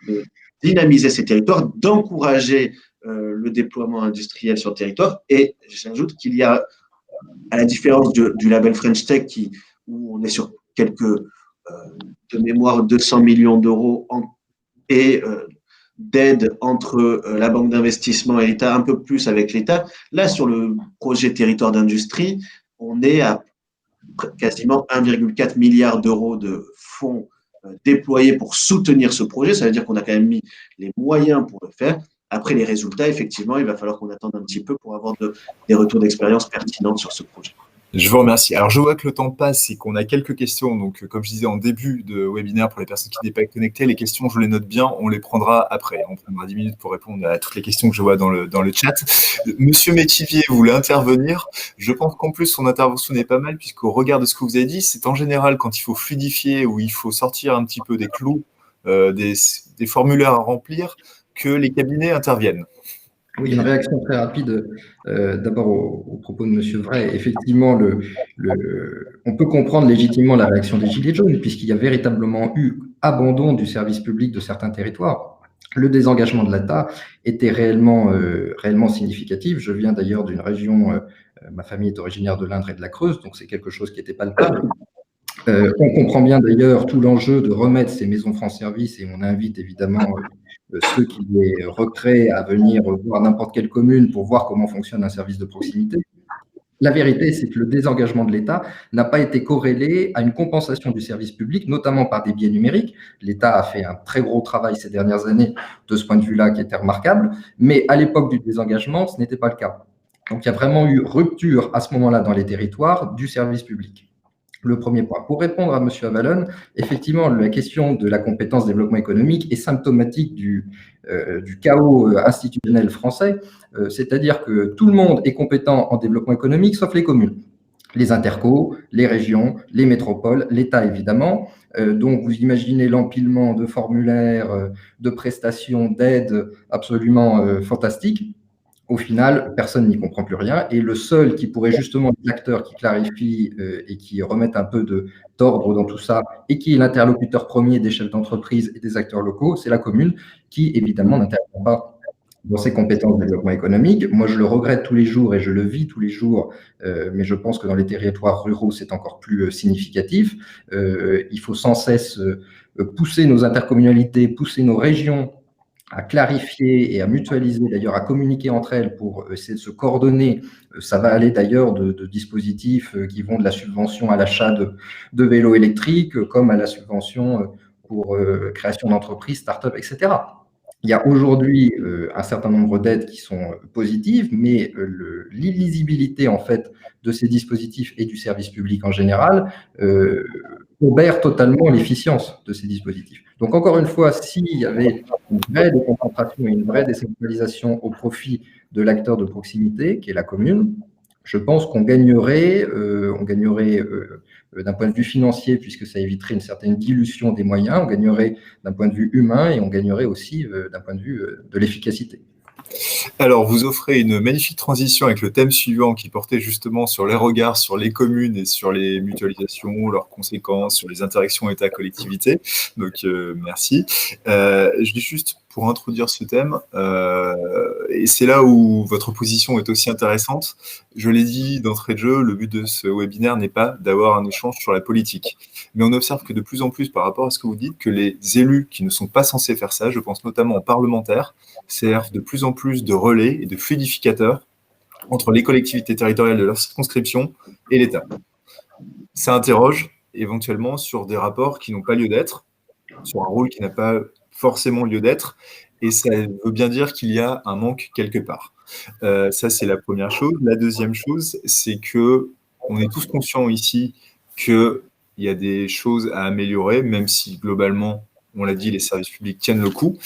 de dynamiser ces territoires, d'encourager le déploiement industriel sur le territoire. Et j'ajoute qu'il y a, à la différence du label French Tech, où on est sur quelques, de mémoire, 200 millions d'euros et d'aide entre la banque d'investissement et l'État, un peu plus avec l'État. Là, sur le projet territoire d'industrie, on est à quasiment 1,4 milliard d'euros de fonds déployés pour soutenir ce projet. Ça veut dire qu'on a quand même mis les moyens pour le faire. Après les résultats, effectivement, il va falloir qu'on attende un petit peu pour avoir des retours d'expérience pertinents sur ce projet. Je vous remercie. Alors, je vois que le temps passe et qu'on a quelques questions. Donc, comme je disais en début de webinaire, pour les personnes qui n'étaient pas connectées, les questions, je les note bien, on les prendra après. On prendra 10 minutes pour répondre à toutes les questions que je vois dans le chat. Monsieur Métivier, vous voulez intervenir? Je pense qu'en plus, son intervention n'est pas mal, puisqu'au regard de ce que vous avez dit, c'est en général quand il faut fluidifier ou il faut sortir un petit peu des clous, des formulaires à remplir, que les cabinets interviennent. Oui, une réaction très rapide d'abord au propos de M. Vray. Effectivement, on peut comprendre légitimement la réaction des Gilets jaunes, puisqu'il y a véritablement eu abandon du service public de certains territoires. Le désengagement de l'État était réellement significatif. Je viens d'ailleurs d'une région, ma famille est originaire de l'Indre et de la Creuse, donc c'est quelque chose qui était palpable. On comprend bien d'ailleurs tout l'enjeu de remettre ces maisons France Service, et on invite évidemment ceux qui les recréent à venir voir n'importe quelle commune pour voir comment fonctionne un service de proximité. La vérité, c'est que le désengagement de l'État n'a pas été corrélé à une compensation du service public, notamment par des biais numériques. L'État a fait un très gros travail ces dernières années de ce point de vue-là qui était remarquable, mais à l'époque du désengagement, ce n'était pas le cas. Donc il y a vraiment eu rupture à ce moment-là dans les territoires du service public. Le premier point. Pour répondre à M. Avalon, effectivement, la question de la compétence développement économique est symptomatique du chaos institutionnel français, c'est-à-dire que tout le monde est compétent en développement économique, sauf les communes, les intercos, les régions, les métropoles, l'État évidemment. Donc, vous imaginez l'empilement de formulaires, de prestations, d'aides absolument fantastiques. Au final, personne n'y comprend plus rien. Et le seul qui pourrait justement être l'acteur qui clarifie et qui remette un peu d'ordre dans tout ça, et qui est l'interlocuteur premier des chefs d'entreprise et des acteurs locaux, c'est la commune, qui évidemment n'intervient pas dans ses compétences de développement économique. Moi, je le regrette tous les jours et je le vis tous les jours, mais je pense que dans les territoires ruraux, c'est encore plus significatif. Il faut sans cesse pousser nos intercommunalités, pousser nos régions à clarifier et à mutualiser, d'ailleurs à communiquer entre elles pour essayer de se coordonner. Ça va aller d'ailleurs de dispositifs qui vont de la subvention à l'achat de vélos électriques, comme à la subvention pour création d'entreprises, start-up, etc. Il y a aujourd'hui un certain nombre d'aides qui sont positives, mais l'illisibilité en fait de ces dispositifs et du service public en général obère totalement l'efficience de ces dispositifs. Donc encore une fois, s'il y avait une vraie déconcentration et une vraie décentralisation au profit de l'acteur de proximité, qui est la commune, Je pense qu'on gagnerait, d'un point de vue financier, puisque ça éviterait une certaine dilution des moyens, on gagnerait d'un point de vue humain et on gagnerait aussi d'un point de vue de l'efficacité. Alors, vous offrez une magnifique transition avec le thème suivant qui portait justement sur les regards sur les communes et sur les mutualisations, leurs conséquences, sur les interactions État-collectivité. Donc, merci. Je dis juste pour introduire ce thème, et c'est là où votre position est aussi intéressante. Je l'ai dit d'entrée de jeu, le but de ce webinaire n'est pas d'avoir un échange sur la politique. Mais on observe que de plus en plus, par rapport à ce que vous dites, que les élus qui ne sont pas censés faire ça, je pense notamment aux parlementaires, servent de plus en plus de relais et de fluidificateurs entre les collectivités territoriales de leur circonscription et l'État. Ça interroge éventuellement sur des rapports qui n'ont pas lieu d'être, sur un rôle qui n'a pas forcément lieu d'être, et ça veut bien dire qu'il y a un manque quelque part. Ça, c'est la première chose. La deuxième chose, c'est qu'on est tous conscients ici qu'il y a des choses à améliorer, même si globalement, on l'a dit, les services publics tiennent le coup.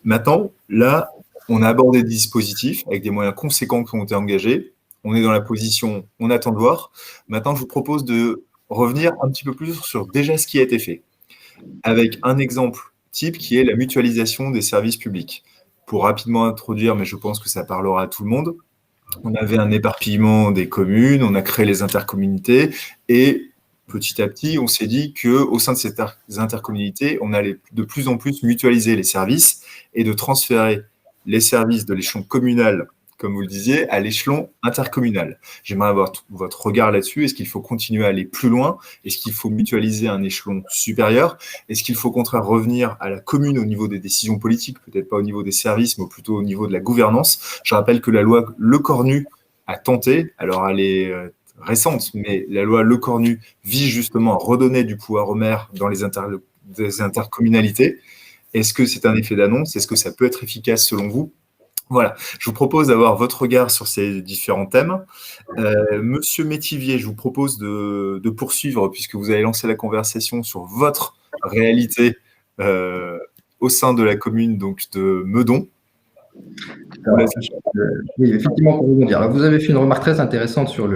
Maintenant, là, on a abordé des dispositifs avec des moyens conséquents qui ont été engagés. On est dans la position, on attend de voir. Maintenant, je vous propose de revenir un petit peu plus sur déjà ce qui a été fait, avec un exemple type qui est la mutualisation des services publics. Pour rapidement introduire, mais je pense que ça parlera à tout le monde, on avait un éparpillement des communes, on a créé les intercommunalités et petit à petit, on s'est dit qu'au sein de ces intercommunalités, on allait de plus en plus mutualiser les services et de transférer les services de l'échelon communal, comme vous le disiez, à l'échelon intercommunal. J'aimerais avoir votre regard là-dessus. Est-ce qu'il faut continuer à aller plus loin? Est-ce qu'il faut mutualiser un échelon supérieur? Est-ce qu'il faut au contraire revenir à la commune au niveau des décisions politiques, peut-être pas au niveau des services, mais plutôt au niveau de la gouvernance? Je rappelle que la loi Lecornu a tenté, alors elle est récente, mais la loi Lecornu vise justement à redonner du pouvoir aux maires dans les intercommunalités. Est-ce que c'est un effet d'annonce? Est-ce que ça peut être efficace selon vous? Voilà, je vous propose d'avoir votre regard sur ces différents thèmes. Monsieur Métivier, je vous propose de poursuivre, puisque vous avez lancé la conversation sur votre réalité au sein de la commune donc, de Meudon. Alors, oui, effectivement, pour vous dire. Alors, vous avez fait une remarque très intéressante sur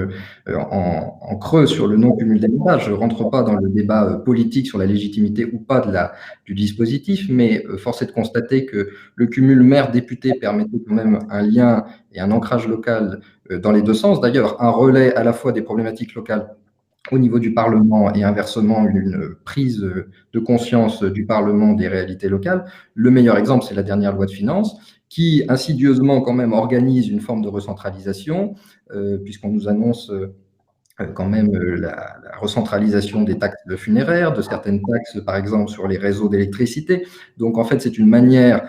en creux sur le non-cumul des mandats. Je ne rentre pas dans le débat politique sur la légitimité ou pas du dispositif, mais force est de constater que le cumul maire-député permettait quand même un lien et un ancrage local dans les deux sens. D'ailleurs, un relais à la fois des problématiques locales au niveau du Parlement et inversement une prise de conscience du Parlement des réalités locales. Le meilleur exemple, c'est la dernière loi de finances qui insidieusement quand même organise une forme de recentralisation, puisqu'on nous annonce quand même la recentralisation des taxes funéraires, de certaines taxes, par exemple, sur les réseaux d'électricité. Donc, en fait, c'est une manière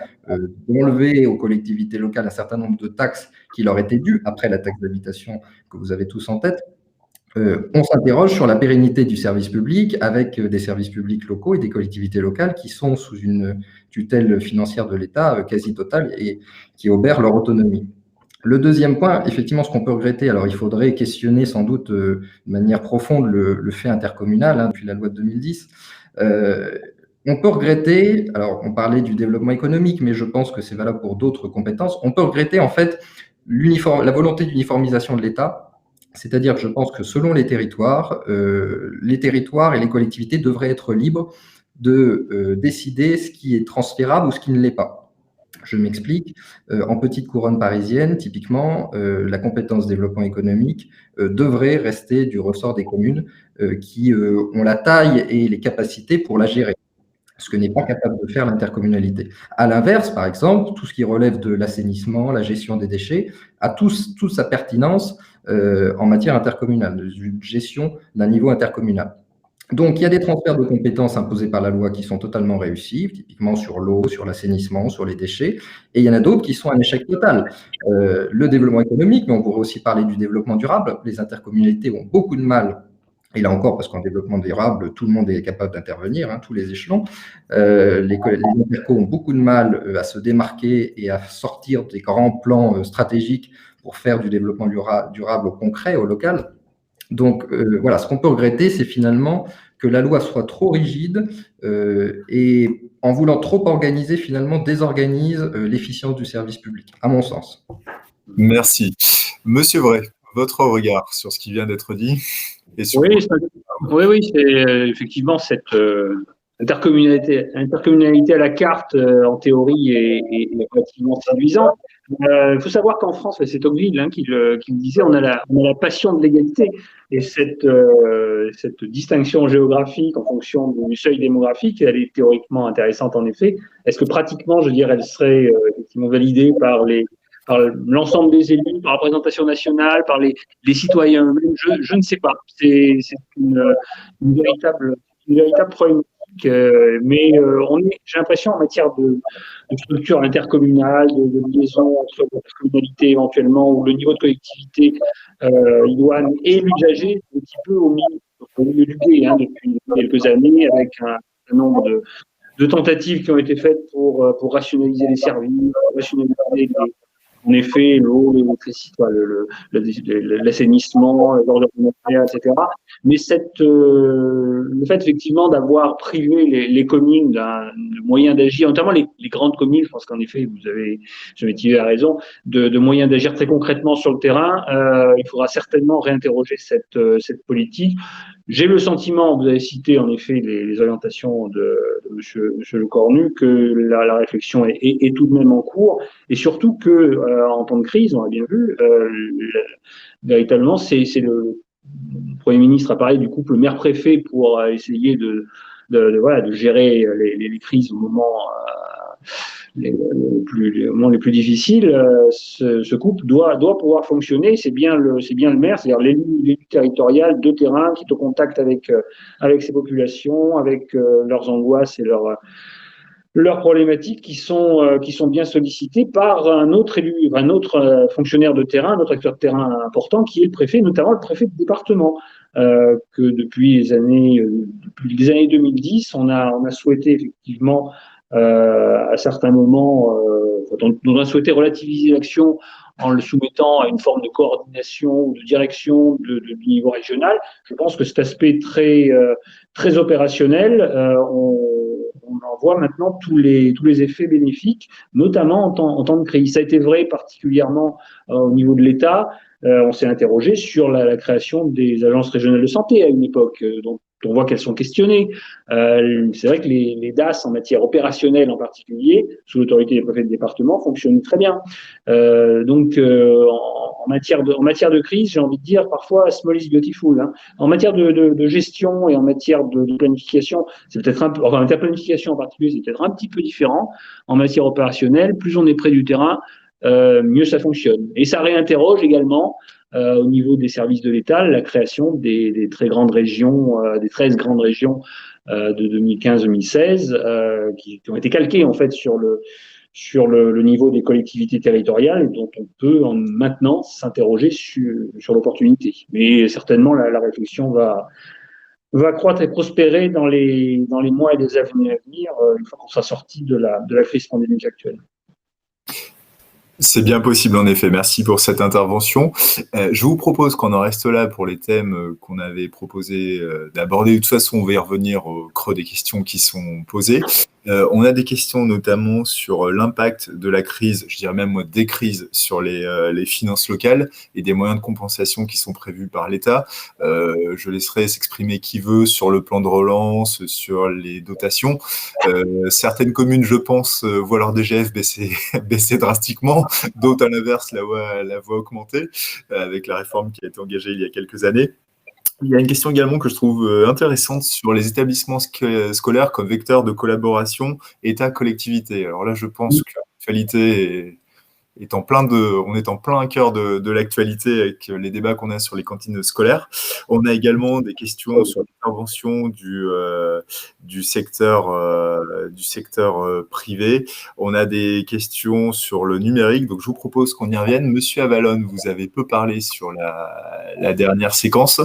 d'enlever aux collectivités locales un certain nombre de taxes qui leur étaient dues, après la taxe d'habitation que vous avez tous en tête. On s'interroge sur la pérennité du service public avec des services publics locaux et des collectivités locales qui sont sous une tutelle financière de l'État quasi totale et qui obèrent leur autonomie. Le deuxième point, effectivement, ce qu'on peut regretter, alors il faudrait questionner sans doute de manière profonde le fait intercommunal depuis la loi de 2010. On peut regretter, alors on parlait du développement économique, mais je pense que c'est valable pour d'autres compétences, on peut regretter en fait la volonté d'uniformisation de l'État. C'est-à-dire que je pense que selon les territoires et les collectivités devraient être libres de décider ce qui est transférable ou ce qui ne l'est pas. Je m'explique. En petite couronne parisienne, typiquement, la compétence développement économique devrait rester du ressort des communes qui ont la taille et les capacités pour la gérer, ce que n'est pas capable de faire l'intercommunalité. À l'inverse, par exemple, tout ce qui relève de l'assainissement, la gestion des déchets, a toute sa pertinence en matière intercommunale, de gestion d'un niveau intercommunal. Donc, il y a des transferts de compétences imposés par la loi qui sont totalement réussis, typiquement sur l'eau, sur l'assainissement, sur les déchets, et il y en a d'autres qui sont un échec total. Le développement économique, mais on pourrait aussi parler du développement durable. Les intercommunalités ont beaucoup de mal. Et là encore, parce qu'en développement durable, tout le monde est capable d'intervenir, tous les échelons. Les intercos ont beaucoup de mal à se démarquer et à sortir des grands plans stratégiques pour faire du développement durable au concret, au local. Donc voilà, ce qu'on peut regretter, c'est finalement que la loi soit trop rigide et en voulant trop organiser, finalement, désorganise l'efficience du service public, à mon sens. Merci. Monsieur Vray, votre regard sur ce qui vient d'être dit et sur Oui, c'est effectivement cette intercommunalité à la carte, en théorie, est relativement séduisante. Il faut savoir qu'en France, c'est Tocqueville qui le disait, on a la passion de l'égalité. Et cette distinction géographique en fonction du seuil démographique, elle est théoriquement intéressante en effet. Est-ce que pratiquement, je dirais, elle serait effectivement validée par l'ensemble des élus, par la représentation nationale, par les citoyens eux-mêmes? Je ne sais pas. C'est une véritable problématique. Mais j'ai l'impression en matière de structure intercommunale, de liaison entre la communalité éventuellement, ou le niveau de collectivité idoine et l'usager, un petit peu au milieu du gué depuis quelques années, avec un nombre de tentatives qui ont été faites pour rationaliser les services, rationaliser en effet l'eau, l'électricité, l'assainissement, l'ordre alimentaire, etc. Mais le fait effectivement d'avoir privé les communes d'un moyen d'agir, notamment les grandes communes, je pense qu'en effet je m'étais à raison, de moyens d'agir très concrètement sur le terrain, il faudra certainement réinterroger cette politique. J'ai le sentiment, vous avez cité en effet les orientations de monsieur Le Cornu, que la réflexion est tout de même en cours, et surtout que en temps de crise, on a bien vu, véritablement, c'est le Premier ministre a parlé du couple maire-préfet pour essayer de gérer les crises au moment les plus difficiles. Ce couple doit pouvoir fonctionner. C'est bien le maire, c'est-à-dire l'élu territorial de terrain qui est au contact avec ces populations, avec leurs angoisses et leurs problématiques qui sont bien sollicitées par un autre élu, un autre fonctionnaire de terrain, un autre acteur de terrain important, qui est le préfet, notamment le préfet de département, que depuis les années 2010, on a souhaité effectivement à certains moments, on a souhaité relativiser l'action en le soumettant à une forme de coordination ou de direction du niveau régional. Je pense que cet aspect très opérationnel, on en voit maintenant tous les effets bénéfiques, notamment en temps de crise. Ça a été vrai particulièrement au niveau de l'État. On s'est interrogé sur la création des agences régionales de santé à une époque, dont on voit qu'elles sont questionnées. C'est vrai que les DAS, en matière opérationnelle en particulier, sous l'autorité des préfets de département, fonctionnent très bien. En matière de crise, j'ai envie de dire parfois small is beautiful. En matière de gestion et en matière de planification, c'est peut-être en matière de planification en particulier, c'est peut-être un petit peu différent. En matière opérationnelle, plus on est près du terrain, mieux ça fonctionne. Et ça réinterroge également au niveau des services de l'État la création des très grandes régions, des 13 grandes régions de 2015-2016 qui ont été calquées en fait sur le niveau des collectivités territoriales, et dont on peut maintenant s'interroger sur l'opportunité. Mais certainement la réflexion va croître et prospérer dans les mois et les années à venir, une fois qu'on sera sorti de la crise pandémique actuelle. C'est bien possible, en effet. Merci pour cette intervention. Je vous propose qu'on en reste là pour les thèmes qu'on avait proposé d'aborder. De toute façon, on va y revenir au creux des questions qui sont posées. On a des questions notamment sur l'impact de la crise, je dirais même des crises, sur les finances locales et des moyens de compensation qui sont prévus par l'État. Je laisserai s'exprimer qui veut sur le plan de relance, sur les dotations. Certaines communes, je pense, voient leur DGF baisser drastiquement. D'autres, à l'inverse, la voient augmenter avec la réforme qui a été engagée il y a quelques années. Il y a une question également que je trouve intéressante sur les établissements scolaires comme vecteur de collaboration État-collectivité. Alors là, je pense que l'actualité on est en plein cœur de l'actualité avec les débats qu'on a sur les cantines scolaires. On a également des questions sur l'intervention du secteur privé. On a des questions sur le numérique. Donc, je vous propose qu'on y revienne. Monsieur Avalon, vous avez peu parlé sur la dernière séquence.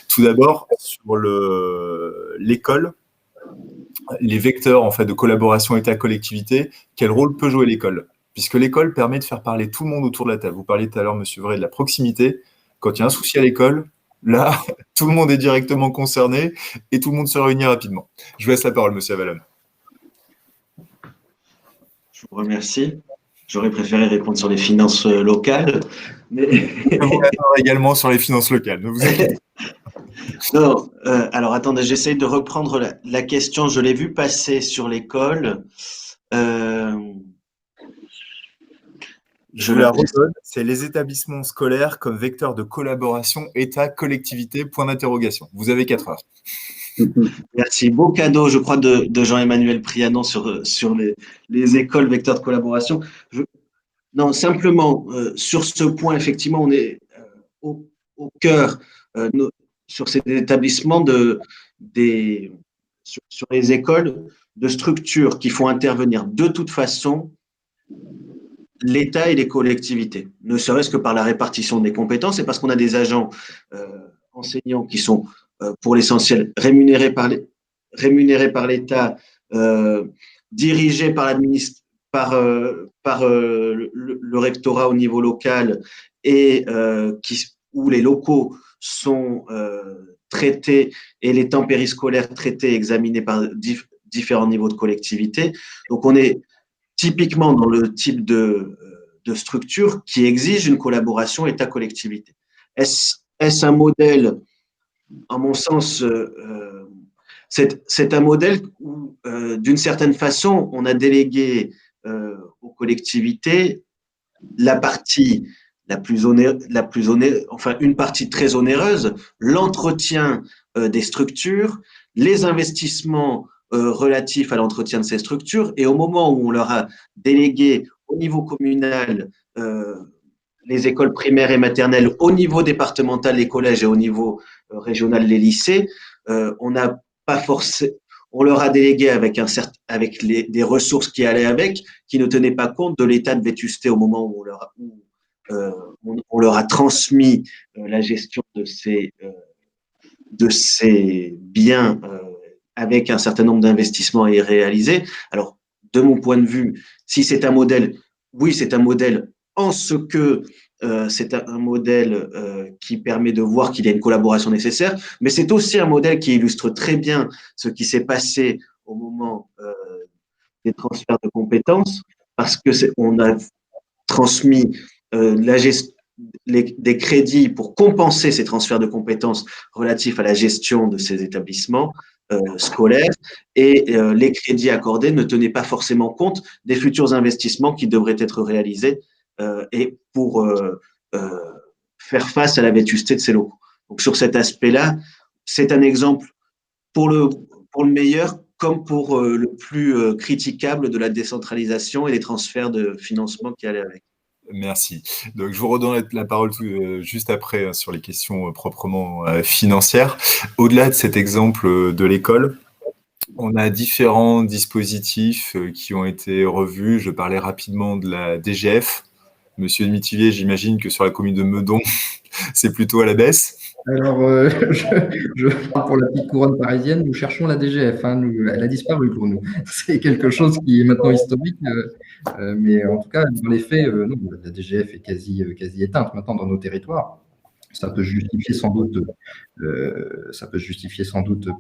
Tout d'abord, sur l'école, les vecteurs en fait, de collaboration État-collectivité, quel rôle peut jouer l'école ? Puisque l'école permet de faire parler tout le monde autour de la table. Vous parliez tout à l'heure, monsieur Vray, de la proximité. Quand il y a un souci à l'école, là, tout le monde est directement concerné et tout le monde se réunit rapidement. Je vous laisse la parole, monsieur Avalon. Je vous remercie. J'aurais préféré répondre sur les finances locales. Mais... Je vous répondre également sur les finances locales, ne vous inquiétez pas. Non, alors attendez, j'essaye de reprendre la question. Je l'ai vu passer sur l'école. Je vous la redonne, c'est les établissements scolaires comme vecteur de collaboration État-collectivité, point d'interrogation. Vous avez 4 heures. Merci. Beau cadeau, je crois, de Jean-Emmanuel Prianon sur les écoles vecteurs de collaboration. Non, simplement, sur ce point, effectivement, on est au cœur, sur ces établissements, sur les écoles, de structures qui font intervenir de toute façon l'État et les collectivités, ne serait-ce que par la répartition des compétences et parce qu'on a des agents enseignants qui sont, pour l'essentiel, rémunérés par l'État, dirigés par le rectorat au niveau local et où les locaux sont traités et les temps périscolaires traités et examinés par différents niveaux de collectivité. Donc, on est typiquement dans le type de structure qui exige une collaboration État-collectivité. Est-ce un modèle, en mon sens, c'est un modèle où, d'une certaine façon, on a délégué aux collectivités la partie enfin une partie très onéreuse, l'entretien des structures, les investissements relatifs à l'entretien de ces structures, et au moment où on leur a délégué au niveau communal les écoles primaires et maternelles, au niveau départemental les collèges et au niveau régional les lycées, on n'a pas forcé, on leur a délégué avec des ressources qui allaient avec, qui ne tenaient pas compte de l'état de vétusté au moment où on leur a transmis la gestion de ces biens avec un certain nombre d'investissements à y réaliser. Alors, de mon point de vue, si c'est un modèle, oui, c'est un modèle en ce que c'est un modèle qui permet de voir qu'il y a une collaboration nécessaire, mais c'est aussi un modèle qui illustre très bien ce qui s'est passé au moment des transferts de compétences, parce que on a transmis des crédits pour compenser ces transferts de compétences relatifs à la gestion de ces établissements scolaires, et les crédits accordés ne tenaient pas forcément compte des futurs investissements qui devraient être réalisés et pour faire face à la vétusté de ces locaux. Donc sur cet aspect-là, c'est un exemple pour le meilleur comme pour le plus critiquable de la décentralisation et des transferts de financement qui allaient avec. Merci. Donc, je vous redonne la parole juste après sur les questions proprement financières. Au-delà de cet exemple de l'école, on a différents dispositifs qui ont été revus. Je parlais rapidement de la DGF. Monsieur Mitivier, j'imagine que sur la commune de Meudon, c'est plutôt à la baisse. Alors, je parle pour la petite couronne parisienne, nous cherchons la DGF, hein, elle a disparu pour nous. C'est quelque chose qui est maintenant historique, mais en tout cas, dans les faits, non, la DGF est quasi éteinte maintenant dans nos territoires. Ça peut justifier sans doute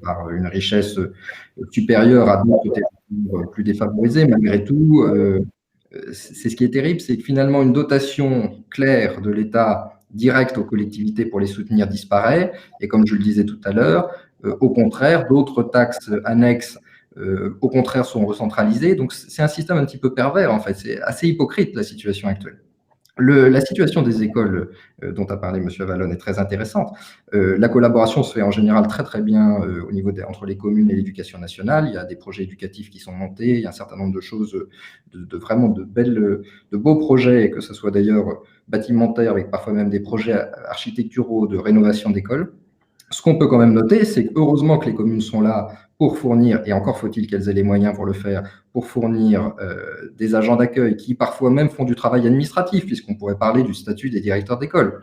par une richesse supérieure à d'autres territoires plus défavorisés. Malgré tout, c'est ce qui est terrible, c'est que finalement une dotation claire de l'État direct aux collectivités pour les soutenir disparaît. Et comme je le disais tout à l'heure, au contraire, d'autres taxes annexes, au contraire, sont recentralisées. Donc, c'est un système un petit peu pervers, en fait. C'est assez hypocrite, la situation actuelle. La situation des écoles dont a parlé M. Avalon est très intéressante. La collaboration se fait en général très très bien au niveau entre les communes et l'éducation nationale. Il y a des projets éducatifs qui sont montés, il y a un certain nombre de choses, vraiment de beaux projets, que ce soit d'ailleurs bâtimentaires, avec parfois même des projets architecturaux de rénovation d'écoles. Ce qu'on peut quand même noter, c'est que heureusement que les communes sont là pour fournir, et encore faut-il qu'elles aient les moyens pour le faire, pour fournir des agents d'accueil qui parfois même font du travail administratif, puisqu'on pourrait parler du statut des directeurs d'école,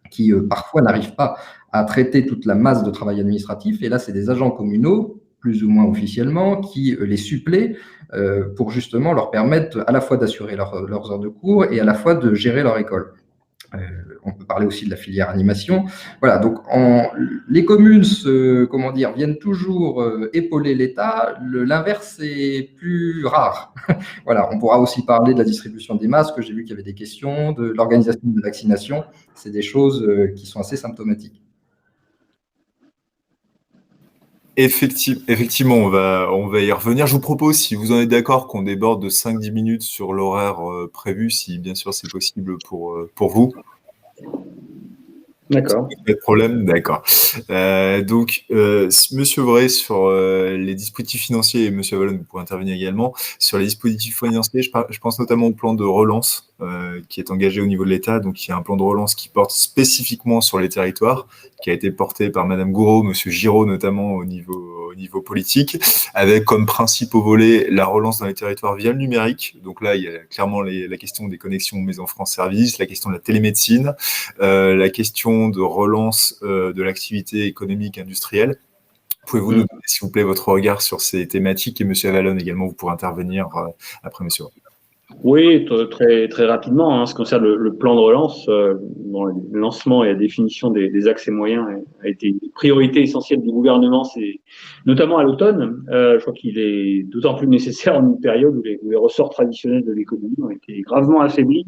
qui parfois n'arrivent pas à traiter toute la masse de travail administratif. Et là, c'est des agents communaux, plus ou moins officiellement, qui les suppléent pour justement leur permettre à la fois d'assurer leurs heures de cours et à la fois de gérer leur école. On peut parler aussi de la filière animation. Voilà, donc les communes viennent toujours épauler l'État. L'inverse est plus rare. Voilà, on pourra aussi parler de la distribution des masques. J'ai vu qu'il y avait des questions, de l'organisation de la vaccination. C'est des choses qui sont assez symptomatiques. Effectivement, on va y revenir. Je vous propose, si vous en êtes d'accord, qu'on déborde de 5-10 minutes sur l'horaire prévu, si bien sûr c'est possible pour vous. D'accord. Pas de problème, d'accord. Donc, Monsieur Vray, sur les dispositifs financiers, et Monsieur Avalon, vous pourrez intervenir également, sur les dispositifs financiers, je pense notamment au plan de relance qui est engagé au niveau de l'État. Donc, il y a un plan de relance qui porte spécifiquement sur les territoires, qui a été porté par Madame Gouraud, Monsieur Giraud notamment au niveau politique, avec comme principal volet la relance dans les territoires via le numérique. Donc là, il y a clairement la question des connexions Maison France Service, la question de la télémédecine, la question de relance de l'activité économique industrielle. Pouvez-vous nous donner, s'il vous plaît, votre regard sur ces thématiques? Et Monsieur Avalon également, vous pourrez intervenir après Monsieur. Oui, très, très rapidement. En ce qui concerne le plan de relance, dont le lancement et la définition des axes et moyens a été une priorité essentielle du gouvernement, notamment à l'automne. Je crois qu'il est d'autant plus nécessaire en une période où les ressorts traditionnels de l'économie ont été gravement affaiblis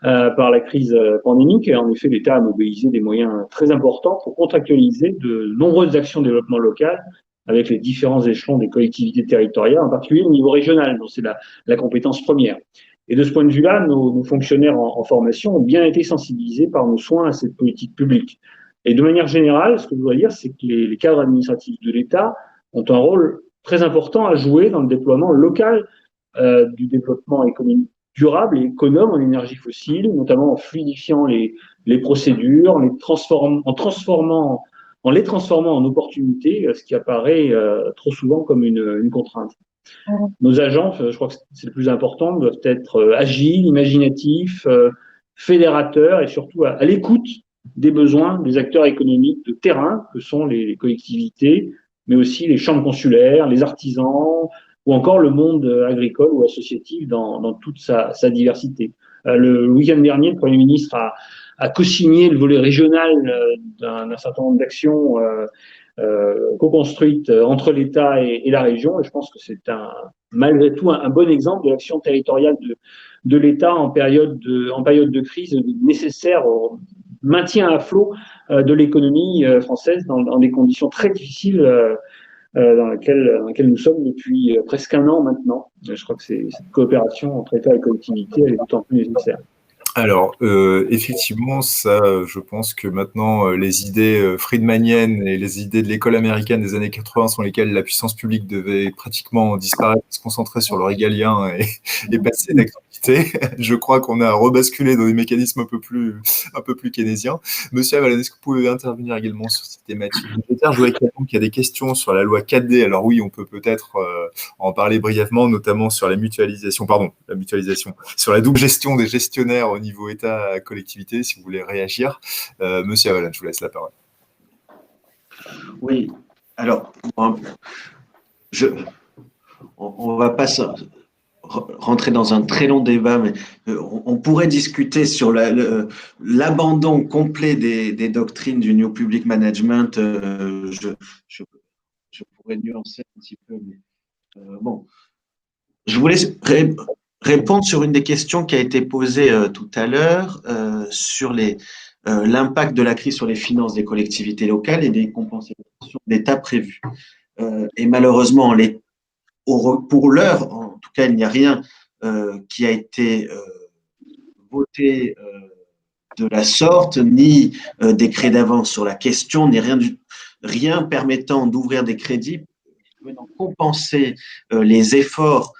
par la crise pandémique. Et en effet, l'État a mobilisé des moyens très importants pour contractualiser de nombreuses actions de développement local avec les différents échelons des collectivités territoriales, en particulier au niveau régional, dont c'est la compétence première. Et de ce point de vue-là, nos fonctionnaires en formation ont bien été sensibilisés par nos soins à cette politique publique. Et de manière générale, ce que je voudrais dire, c'est que les cadres administratifs de l'État ont un rôle très important à jouer dans le déploiement local du développement économique durable et économe en énergie fossile, notamment en fluidifiant les procédures, en les transformant en opportunités, ce qui apparaît trop souvent comme une contrainte. Nos agents, je crois que c'est le plus important, doivent être agiles, imaginatifs, fédérateurs et surtout à l'écoute des besoins des acteurs économiques de terrain que sont les collectivités, mais aussi les chambres consulaires, les artisans ou encore le monde agricole ou associatif dans toute sa diversité. Le week-end dernier, le Premier ministre a co-signé le volet régional d'un certain nombre d'actions co-construite entre l'État et la région. Et je pense que c'est malgré tout un bon exemple de l'action territoriale de l'État en période de crise nécessaire au maintien à flot de l'économie française dans des conditions très difficiles dans lesquelles nous sommes depuis presque un an maintenant. Je crois que cette coopération entre État et collectivité, elle est d'autant plus nécessaire. Alors, effectivement, ça, je pense que maintenant, les idées friedmaniennes et les idées de l'école américaine des années 80, sur lesquelles la puissance publique devait pratiquement disparaître, se concentrer sur le régalien et passer d'activité, je crois qu'on a rebasculé dans des mécanismes un peu plus keynésiens. Monsieur Avalon, est-ce que vous pouvez intervenir également sur cette thématique budgétaire? Je vois également qu'il y a des questions sur la loi 4D. Alors oui, on peut peut-être en parler brièvement, notamment sur la mutualisation, sur la double gestion des gestionnaires au niveau État-collectivité, si vous voulez réagir. Monsieur Avalon, je vous laisse la parole. Oui, alors, on ne va pas rentrer dans un très long débat, mais on pourrait discuter sur l'abandon complet des doctrines du New Public Management. Je pourrais nuancer un petit peu, mais bon. Je voulais répondre sur une des questions qui a été posée tout à l'heure sur l'impact de la crise sur les finances des collectivités locales et des compensations d'État prévues. Et malheureusement, pour l'heure, en tout cas, il n'y a rien qui a été voté de la sorte, ni décret d'avance sur la question, ni rien permettant d'ouvrir des crédits venant compenser les efforts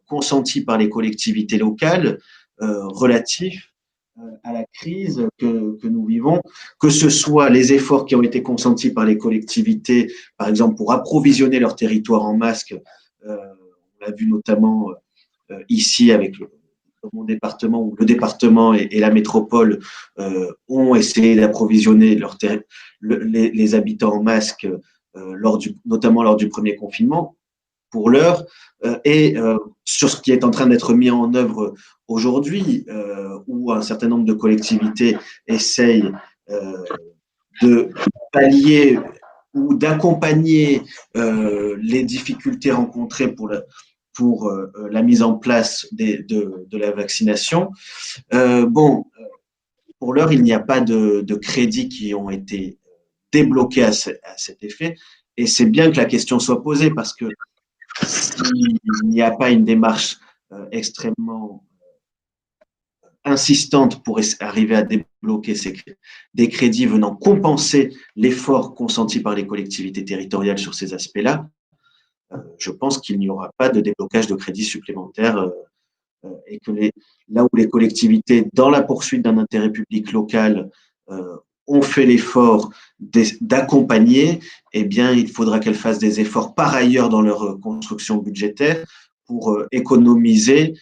consentis par les collectivités locales relatifs à la crise que nous vivons, que ce soit les efforts qui ont été consentis par les collectivités, par exemple pour approvisionner leur territoire en masques, on l'a vu notamment ici avec mon département, où le département et la métropole ont essayé d'approvisionner les habitants en masques, notamment lors du premier confinement. pour l'heure. Et sur ce qui est en train d'être mis en œuvre aujourd'hui, où un certain nombre de collectivités essayent de pallier ou d'accompagner les difficultés rencontrées pour la mise en place de la vaccination. Pour l'heure, il n'y a pas de crédits qui ont été débloqués à cet effet. Et c'est bien que la question soit posée parce que s'il n'y a pas une démarche extrêmement insistante pour arriver à débloquer des crédits venant compenser l'effort consenti par les collectivités territoriales sur ces aspects-là, je pense qu'il n'y aura pas de déblocage de crédits supplémentaires et que là où les collectivités, dans la poursuite d'un intérêt public local, ont fait l'effort d'accompagner, eh bien, il faudra qu'elles fassent des efforts par ailleurs dans leur construction budgétaire pour économiser,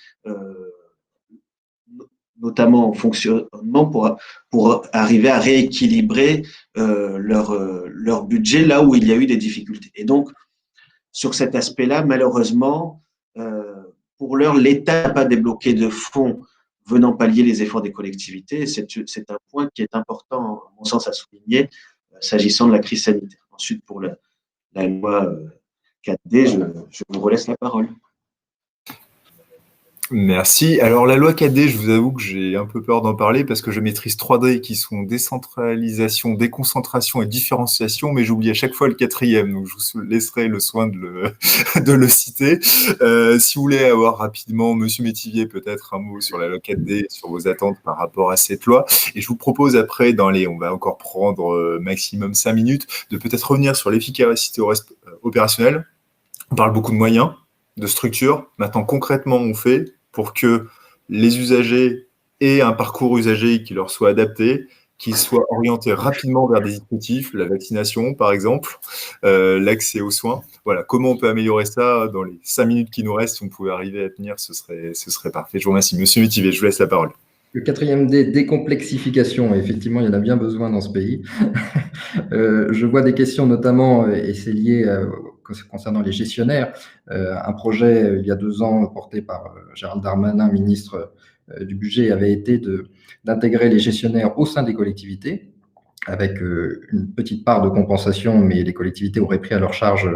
notamment en fonctionnement, pour arriver à rééquilibrer leur budget là où il y a eu des difficultés. Et donc, sur cet aspect-là, malheureusement, pour l'heure, l'État n'a pas débloqué de fonds venant pallier les efforts des collectivités. C'est un point qui est important, à mon sens, à souligner, s'agissant de la crise sanitaire. Ensuite, pour la loi 4D, je vous relaisse la parole. Merci. Alors, la loi 4D, je vous avoue que j'ai un peu peur d'en parler parce que je maîtrise 3D qui sont décentralisation, déconcentration et différenciation, mais j'oublie à chaque fois le 4e, donc je vous laisserai le soin de le citer. Si vous voulez avoir rapidement, Monsieur Métivier, peut-être un mot sur la loi 4D, sur vos attentes par rapport à cette loi. Et je vous propose après, on va encore prendre maximum 5 minutes, de peut-être revenir sur l'efficacité opérationnelle. On parle beaucoup de moyens, de structure. Maintenant, concrètement, on fait pour que les usagers aient un parcours usager qui leur soit adapté, qui soit orienté rapidement vers des dispositifs, la vaccination, par exemple, l'accès aux soins. Voilà, comment on peut améliorer ça dans les 5 minutes qui nous restent? Si on pouvait arriver à tenir, ce serait parfait. Je vous remercie. Monsieur Métivier, je vous laisse la parole. Le 4e D, décomplexification. Effectivement, il y en a bien besoin dans ce pays. Je vois des questions notamment, et c'est lié concernant les gestionnaires. Un projet, il y a 2 ans, porté par Gérald Darmanin, ministre du Budget, avait été d'intégrer les gestionnaires au sein des collectivités, avec une petite part de compensation, mais les collectivités auraient pris à leur charge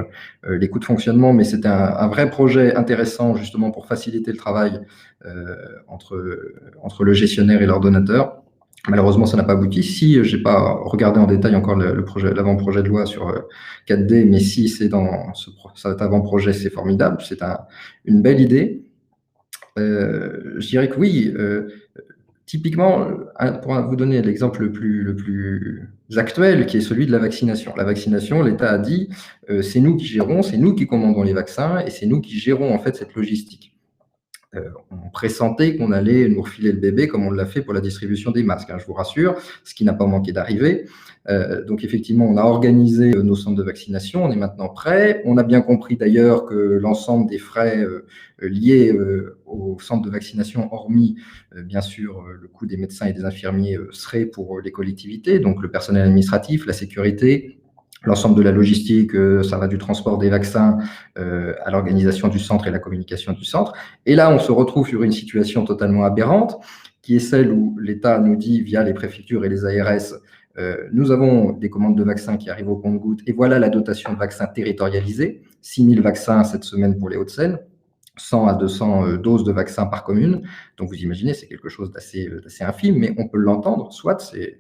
les coûts de fonctionnement. Mais c'était un vrai projet intéressant, justement, pour faciliter le travail entre le gestionnaire et l'ordonnateur. Malheureusement, ça n'a pas abouti. Si, je n'ai pas regardé en détail encore l'avant-projet de loi sur 4D, mais si c'est dans cet avant-projet, c'est formidable. C'est une belle idée. Je dirais que oui. Typiquement, pour vous donner l'exemple le plus actuel, qui est celui de la vaccination. La vaccination, l'État a dit, c'est nous qui gérons, c'est nous qui commandons les vaccins et c'est nous qui gérons en fait cette logistique. On pressentait qu'on allait nous refiler le bébé comme on l'a fait pour la distribution des masques, je vous rassure, ce qui n'a pas manqué d'arriver. Donc effectivement, on a organisé nos centres de vaccination, on est maintenant prêts. On a bien compris d'ailleurs que l'ensemble des frais liés au centre de vaccination, hormis bien sûr le coût des médecins et des infirmiers, serait pour les collectivités, donc le personnel administratif, la sécurité, l'ensemble de la logistique, ça va du transport des vaccins à l'organisation du centre et la communication du centre. Et là, on se retrouve sur une situation totalement aberrante, qui est celle où l'État nous dit, via les préfectures et les ARS, nous avons des commandes de vaccins qui arrivent au compte-gouttes, et voilà la dotation de vaccins territorialisée, 6 000 vaccins cette semaine pour les Hauts-de-Seine, 100 à 200 doses de vaccins par commune. Donc vous imaginez, c'est quelque chose d'assez infime, mais on peut l'entendre, soit c'est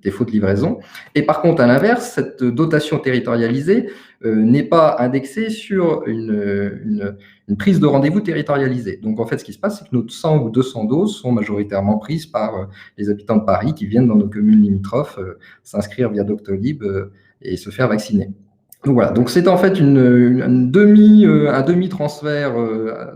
défaut de livraison. Et par contre, à l'inverse, cette dotation territorialisée n'est pas indexée sur une prise de rendez-vous territorialisée. Donc en fait, ce qui se passe, c'est que nos 100 ou 200 doses sont majoritairement prises par les habitants de Paris qui viennent dans nos communes limitrophes s'inscrire via Doctolib et se faire vacciner. Donc voilà, donc c'est en fait un demi-transfert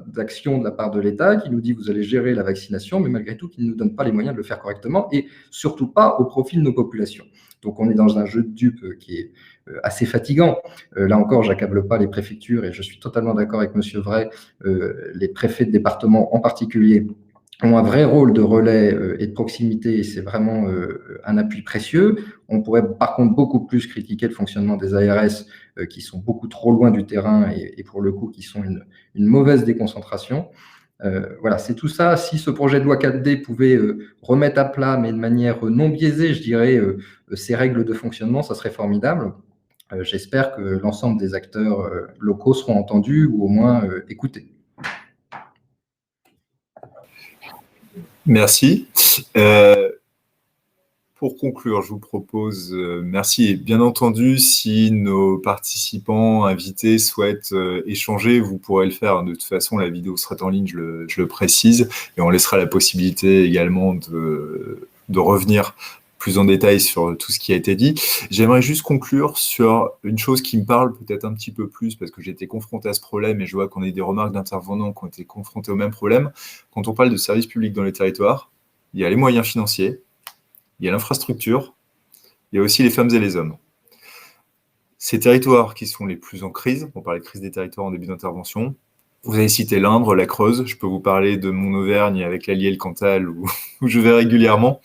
d'action de la part de l'État qui nous dit vous allez gérer la vaccination, mais malgré tout qui ne nous donne pas les moyens de le faire correctement et surtout pas au profit de nos populations. Donc on est dans un jeu de dupes qui est assez fatigant. Là encore, j'accable pas les préfectures et je suis totalement d'accord avec Monsieur Vray, les préfets de département en particulier ont un vrai rôle de relais et de proximité, et c'est vraiment un appui précieux. On pourrait par contre beaucoup plus critiquer le fonctionnement des ARS qui sont beaucoup trop loin du terrain et pour le coup qui sont une mauvaise déconcentration. Voilà, c'est tout ça. Si ce projet de loi 4D pouvait remettre à plat, mais de manière non biaisée, je dirais, ces règles de fonctionnement, ça serait formidable. J'espère que l'ensemble des acteurs locaux seront entendus ou au moins écoutés. Merci. Pour conclure, je vous propose, merci, et bien entendu, si nos participants, invités souhaitent échanger, vous pourrez le faire. De toute façon, la vidéo sera en ligne, je le précise, et on laissera la possibilité également de revenir plus en détail sur tout ce qui a été dit. J'aimerais juste conclure sur une chose qui me parle peut-être un petit peu plus, parce que j'ai été confronté à ce problème, et je vois qu'on a eu des remarques d'intervenants qui ont été confrontés au même problème. Quand on parle de services publics dans les territoires, il y a les moyens financiers, il y a l'infrastructure, il y a aussi les femmes et les hommes. Ces territoires qui sont les plus en crise, on parlait de crise des territoires en début d'intervention, vous avez cité l'Indre, la Creuse, je peux vous parler de mon Auvergne avec l'Allier et le Cantal où je vais régulièrement.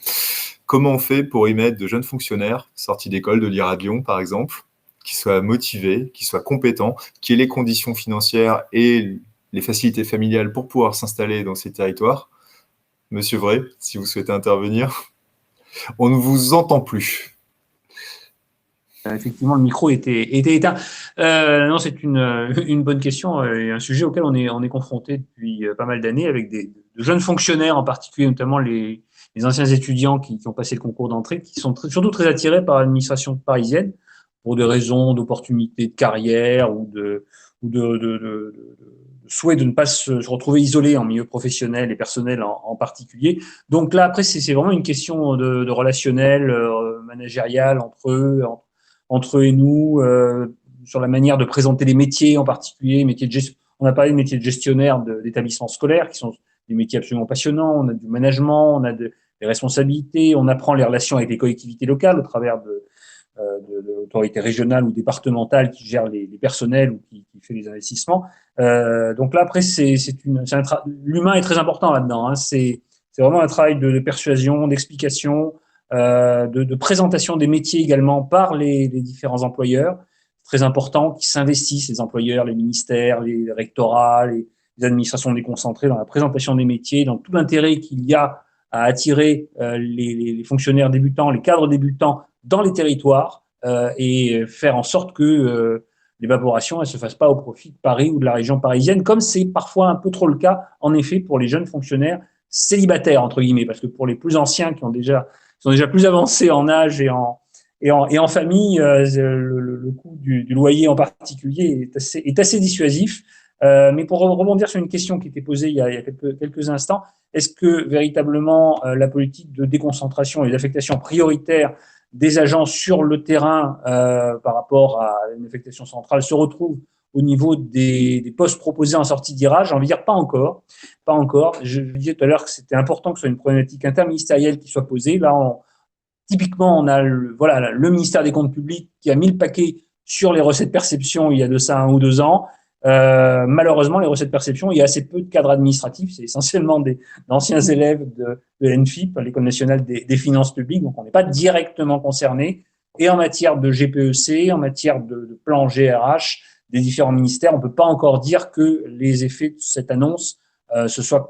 Comment on fait pour y mettre de jeunes fonctionnaires sortis d'école de l'IRA de Lyon, par exemple, qui soient motivés, qui soient compétents, qui aient les conditions financières et les facilités familiales pour pouvoir s'installer dans ces territoires? Monsieur Vray, si vous souhaitez intervenir. On ne vous entend plus. Effectivement, le micro était éteint. Non, c'est une bonne question et un sujet auquel on est confronté depuis pas mal d'années avec de jeunes fonctionnaires, en particulier notamment les anciens étudiants qui ont passé le concours d'entrée, qui sont surtout très attirés par l'administration parisienne pour des raisons d'opportunités de carrière ou de souhait de ne pas se retrouver isolés en milieu professionnel et personnel en particulier. Donc là, après, c'est vraiment une question de relationnel, managérial entre eux et nous, sur la manière de présenter les métiers en particulier, on a parlé de métiers de gestionnaire d'établissements scolaires, qui sont des métiers absolument passionnants. On a du management, on a des responsabilités, on apprend les relations avec les collectivités locales au travers de l'autorité régionale ou départementale qui gère les personnels ou qui fait les investissements. Donc là, après, l'humain est très important là-dedans. Hein. C'est vraiment un travail de persuasion, d'explication, de présentation des métiers également par les différents employeurs. Très important qu'ils s'investissent, les employeurs, les ministères, les rectorats, les administrations déconcentrées dans la présentation des métiers, dans tout l'intérêt qu'il y a à attirer les fonctionnaires débutants, les cadres débutants dans les territoires et faire en sorte que l'évaporation ne se fasse pas au profit de Paris ou de la région parisienne, comme c'est parfois un peu trop le cas, en effet, pour les jeunes fonctionnaires célibataires, entre guillemets, parce que pour les plus anciens qui sont déjà plus avancés en âge et en famille, le coût du loyer en particulier est assez dissuasif. Mais pour rebondir sur une question qui était posée il y a quelques instants, est-ce que véritablement la politique de déconcentration et d'affectation prioritaire des agents sur le terrain par rapport à une affectation centrale se retrouve au niveau des postes proposés en sortie d'IRA? J'ai envie de dire pas encore. Pas encore. Je disais tout à l'heure que c'était important que ce soit une problématique interministérielle qui soit posée. Là, typiquement, on a le ministère des Comptes publics qui a mis le paquet sur les recettes perception il y a de ça 1 ou 2 ans. Malheureusement, les recettes perception, il y a assez peu de cadres administratifs. C'est essentiellement d'anciens élèves de l'ENFIP, l'École nationale des finances publiques. Donc, on n'est pas directement concerné. Et en matière de GPEC, en matière de plan GRH des différents ministères, on ne peut pas encore dire que les effets de cette annonce se soient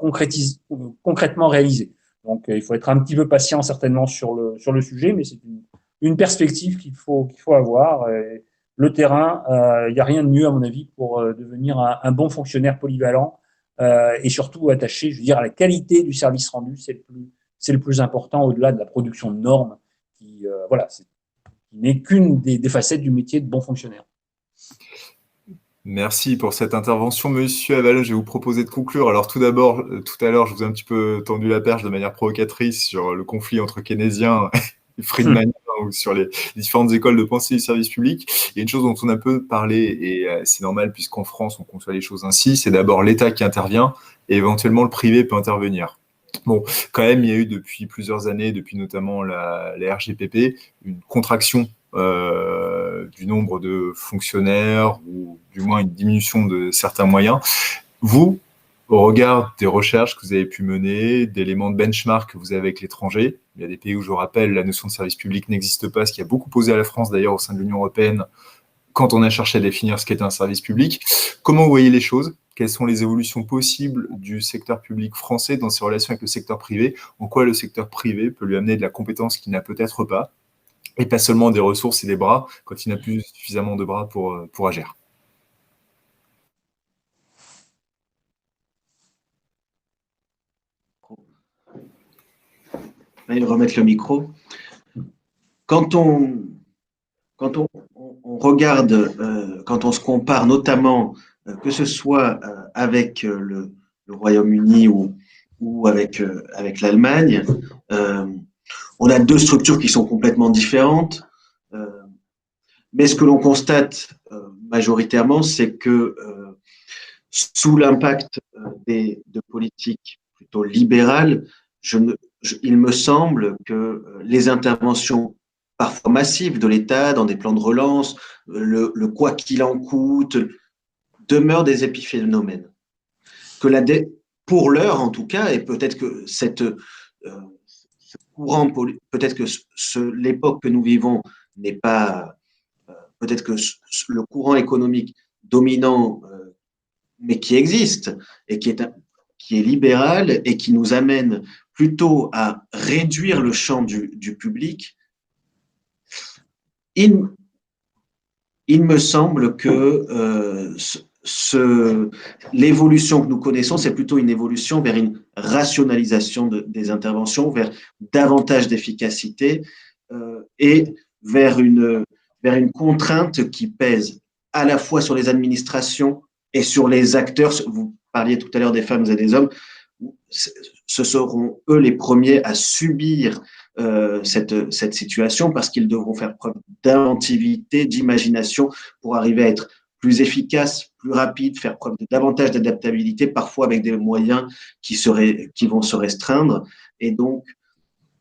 concrètement réalisés. Donc, il faut être un petit peu patient certainement sur le sujet, mais c'est une perspective qu'il faut avoir. Et le terrain, il n'y a rien de mieux, à mon avis, pour devenir un bon fonctionnaire polyvalent et surtout attaché, je veux dire, à la qualité du service rendu. C'est le plus important au-delà de la production de normes qui n'est qu'une des facettes du métier de bon fonctionnaire. Merci pour cette intervention, Monsieur Aval. Je vais vous proposer de conclure. Alors tout d'abord, tout à l'heure, je vous ai un petit peu tendu la perche de manière provocatrice sur le conflit entre keynésiens et Friedman ou sur les différentes écoles de pensée du service public. Il y a une chose dont on a peu parlé, et c'est normal puisqu'en France, on conçoit les choses ainsi, c'est d'abord l'État qui intervient et éventuellement le privé peut intervenir. Bon, quand même, il y a eu depuis plusieurs années, depuis notamment la RGPP, une contraction du nombre de fonctionnaires ou du moins une diminution de certains moyens. Vous, au regard des recherches que vous avez pu mener, d'éléments de benchmark que vous avez avec l'étranger, il y a des pays où, je rappelle, la notion de service public n'existe pas, ce qui a beaucoup posé à la France d'ailleurs au sein de l'Union européenne quand on a cherché à définir ce qu'est un service public. Comment vous voyez les choses? Quelles sont les évolutions possibles du secteur public français dans ses relations avec le secteur privé? En quoi le secteur privé peut lui amener de la compétence qu'il n'a peut-être pas, et pas seulement des ressources et des bras quand il n'a plus suffisamment de bras pour agir? Allez remettre le micro. Quand on regarde, quand on se compare notamment, que ce soit avec le Royaume-Uni ou avec l'Allemagne, on a deux structures qui sont complètement différentes. Mais ce que l'on constate majoritairement, c'est que sous l'impact de politiques plutôt libérales, il me semble que les interventions parfois massives de l'État dans des plans de relance, le quoi qu'il en coûte, demeurent des épiphénomènes. Pour l'heure, en tout cas, et peut-être que ce courant, peut-être que l'époque que nous vivons n'est pas, peut-être que le courant économique dominant, mais qui existe et qui est libéral et qui nous amène plutôt à réduire le champ du public, il me semble que l'évolution que nous connaissons, c'est plutôt une évolution vers une rationalisation des interventions, vers davantage d'efficacité et vers une contrainte qui pèse à la fois sur les administrations et sur les acteurs. Vous parliez tout à l'heure des femmes et des hommes. Ce seront eux les premiers à subir cette situation parce qu'ils devront faire preuve d'inventivité, d'imagination pour arriver à être plus efficaces, plus rapides, faire preuve de davantage d'adaptabilité, parfois avec des moyens qui vont se restreindre. Et donc,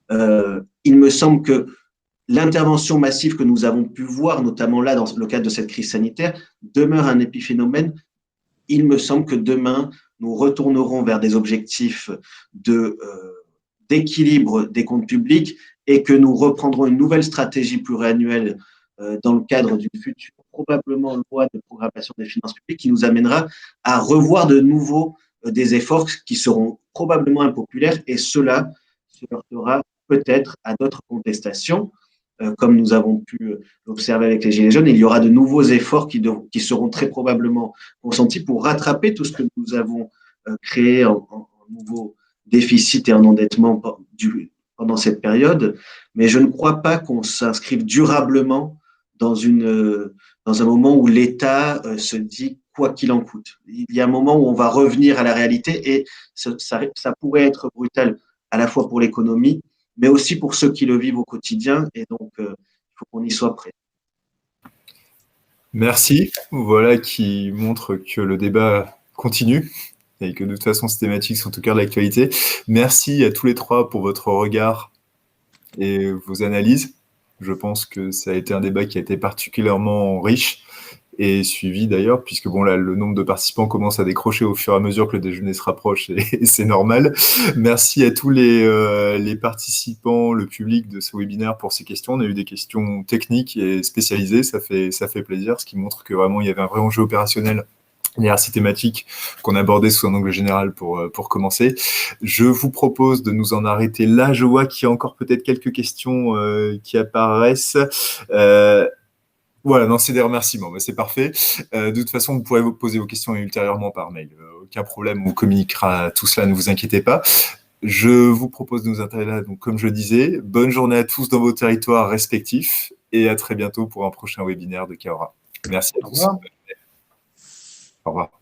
il me semble que l'intervention massive que nous avons pu voir, notamment là dans le cadre de cette crise sanitaire, demeure un épiphénomène. Il me semble que demain, nous retournerons vers des objectifs d'équilibre des comptes publics et que nous reprendrons une nouvelle stratégie pluriannuelle dans le cadre d'une future, probablement, loi de programmation des finances publiques qui nous amènera à revoir de nouveau des efforts qui seront probablement impopulaires et cela se heurtera peut-être à d'autres contestations. Comme nous avons pu l'observer avec les Gilets jaunes, il y aura de nouveaux efforts qui seront très probablement consentis pour rattraper tout ce que nous avons créé en nouveau déficit et en endettement pendant cette période. Mais je ne crois pas qu'on s'inscrive durablement dans un moment où l'État se dit quoi qu'il en coûte. Il y a un moment où on va revenir à la réalité et ça pourrait être brutal à la fois pour l'économie, mais aussi pour ceux qui le vivent au quotidien. Et donc, il faut qu'on y soit prêt. Merci. Voilà qui montre que le débat continue et que de toute façon, ces thématiques sont au cœur de l'actualité. Merci à tous les trois pour votre regard et vos analyses. Je pense que ça a été un débat qui a été particulièrement riche et suivi d'ailleurs, puisque bon là, le nombre de participants commence à décrocher au fur et à mesure que le déjeuner se rapproche et c'est normal. Merci à tous les participants, le public de ce webinaire pour ces questions. On a eu des questions techniques et spécialisées, ça fait plaisir, ce qui montre que vraiment il y avait un vrai enjeu opérationnel derrière ces thématiques qu'on abordait sous un angle général pour commencer. Je vous propose de nous en arrêter là. Je vois qu'il y a encore peut-être quelques questions qui apparaissent. Voilà, non, c'est des remerciements, mais c'est parfait. De toute façon, vous pourrez vous poser vos questions ultérieurement par mail. Aucun problème, on communiquera tout cela, ne vous inquiétez pas. Je vous propose de nous interroger là, donc comme je le disais, bonne journée à tous dans vos territoires respectifs et à très bientôt pour un prochain webinaire de Kaora. Merci à tous. Au revoir.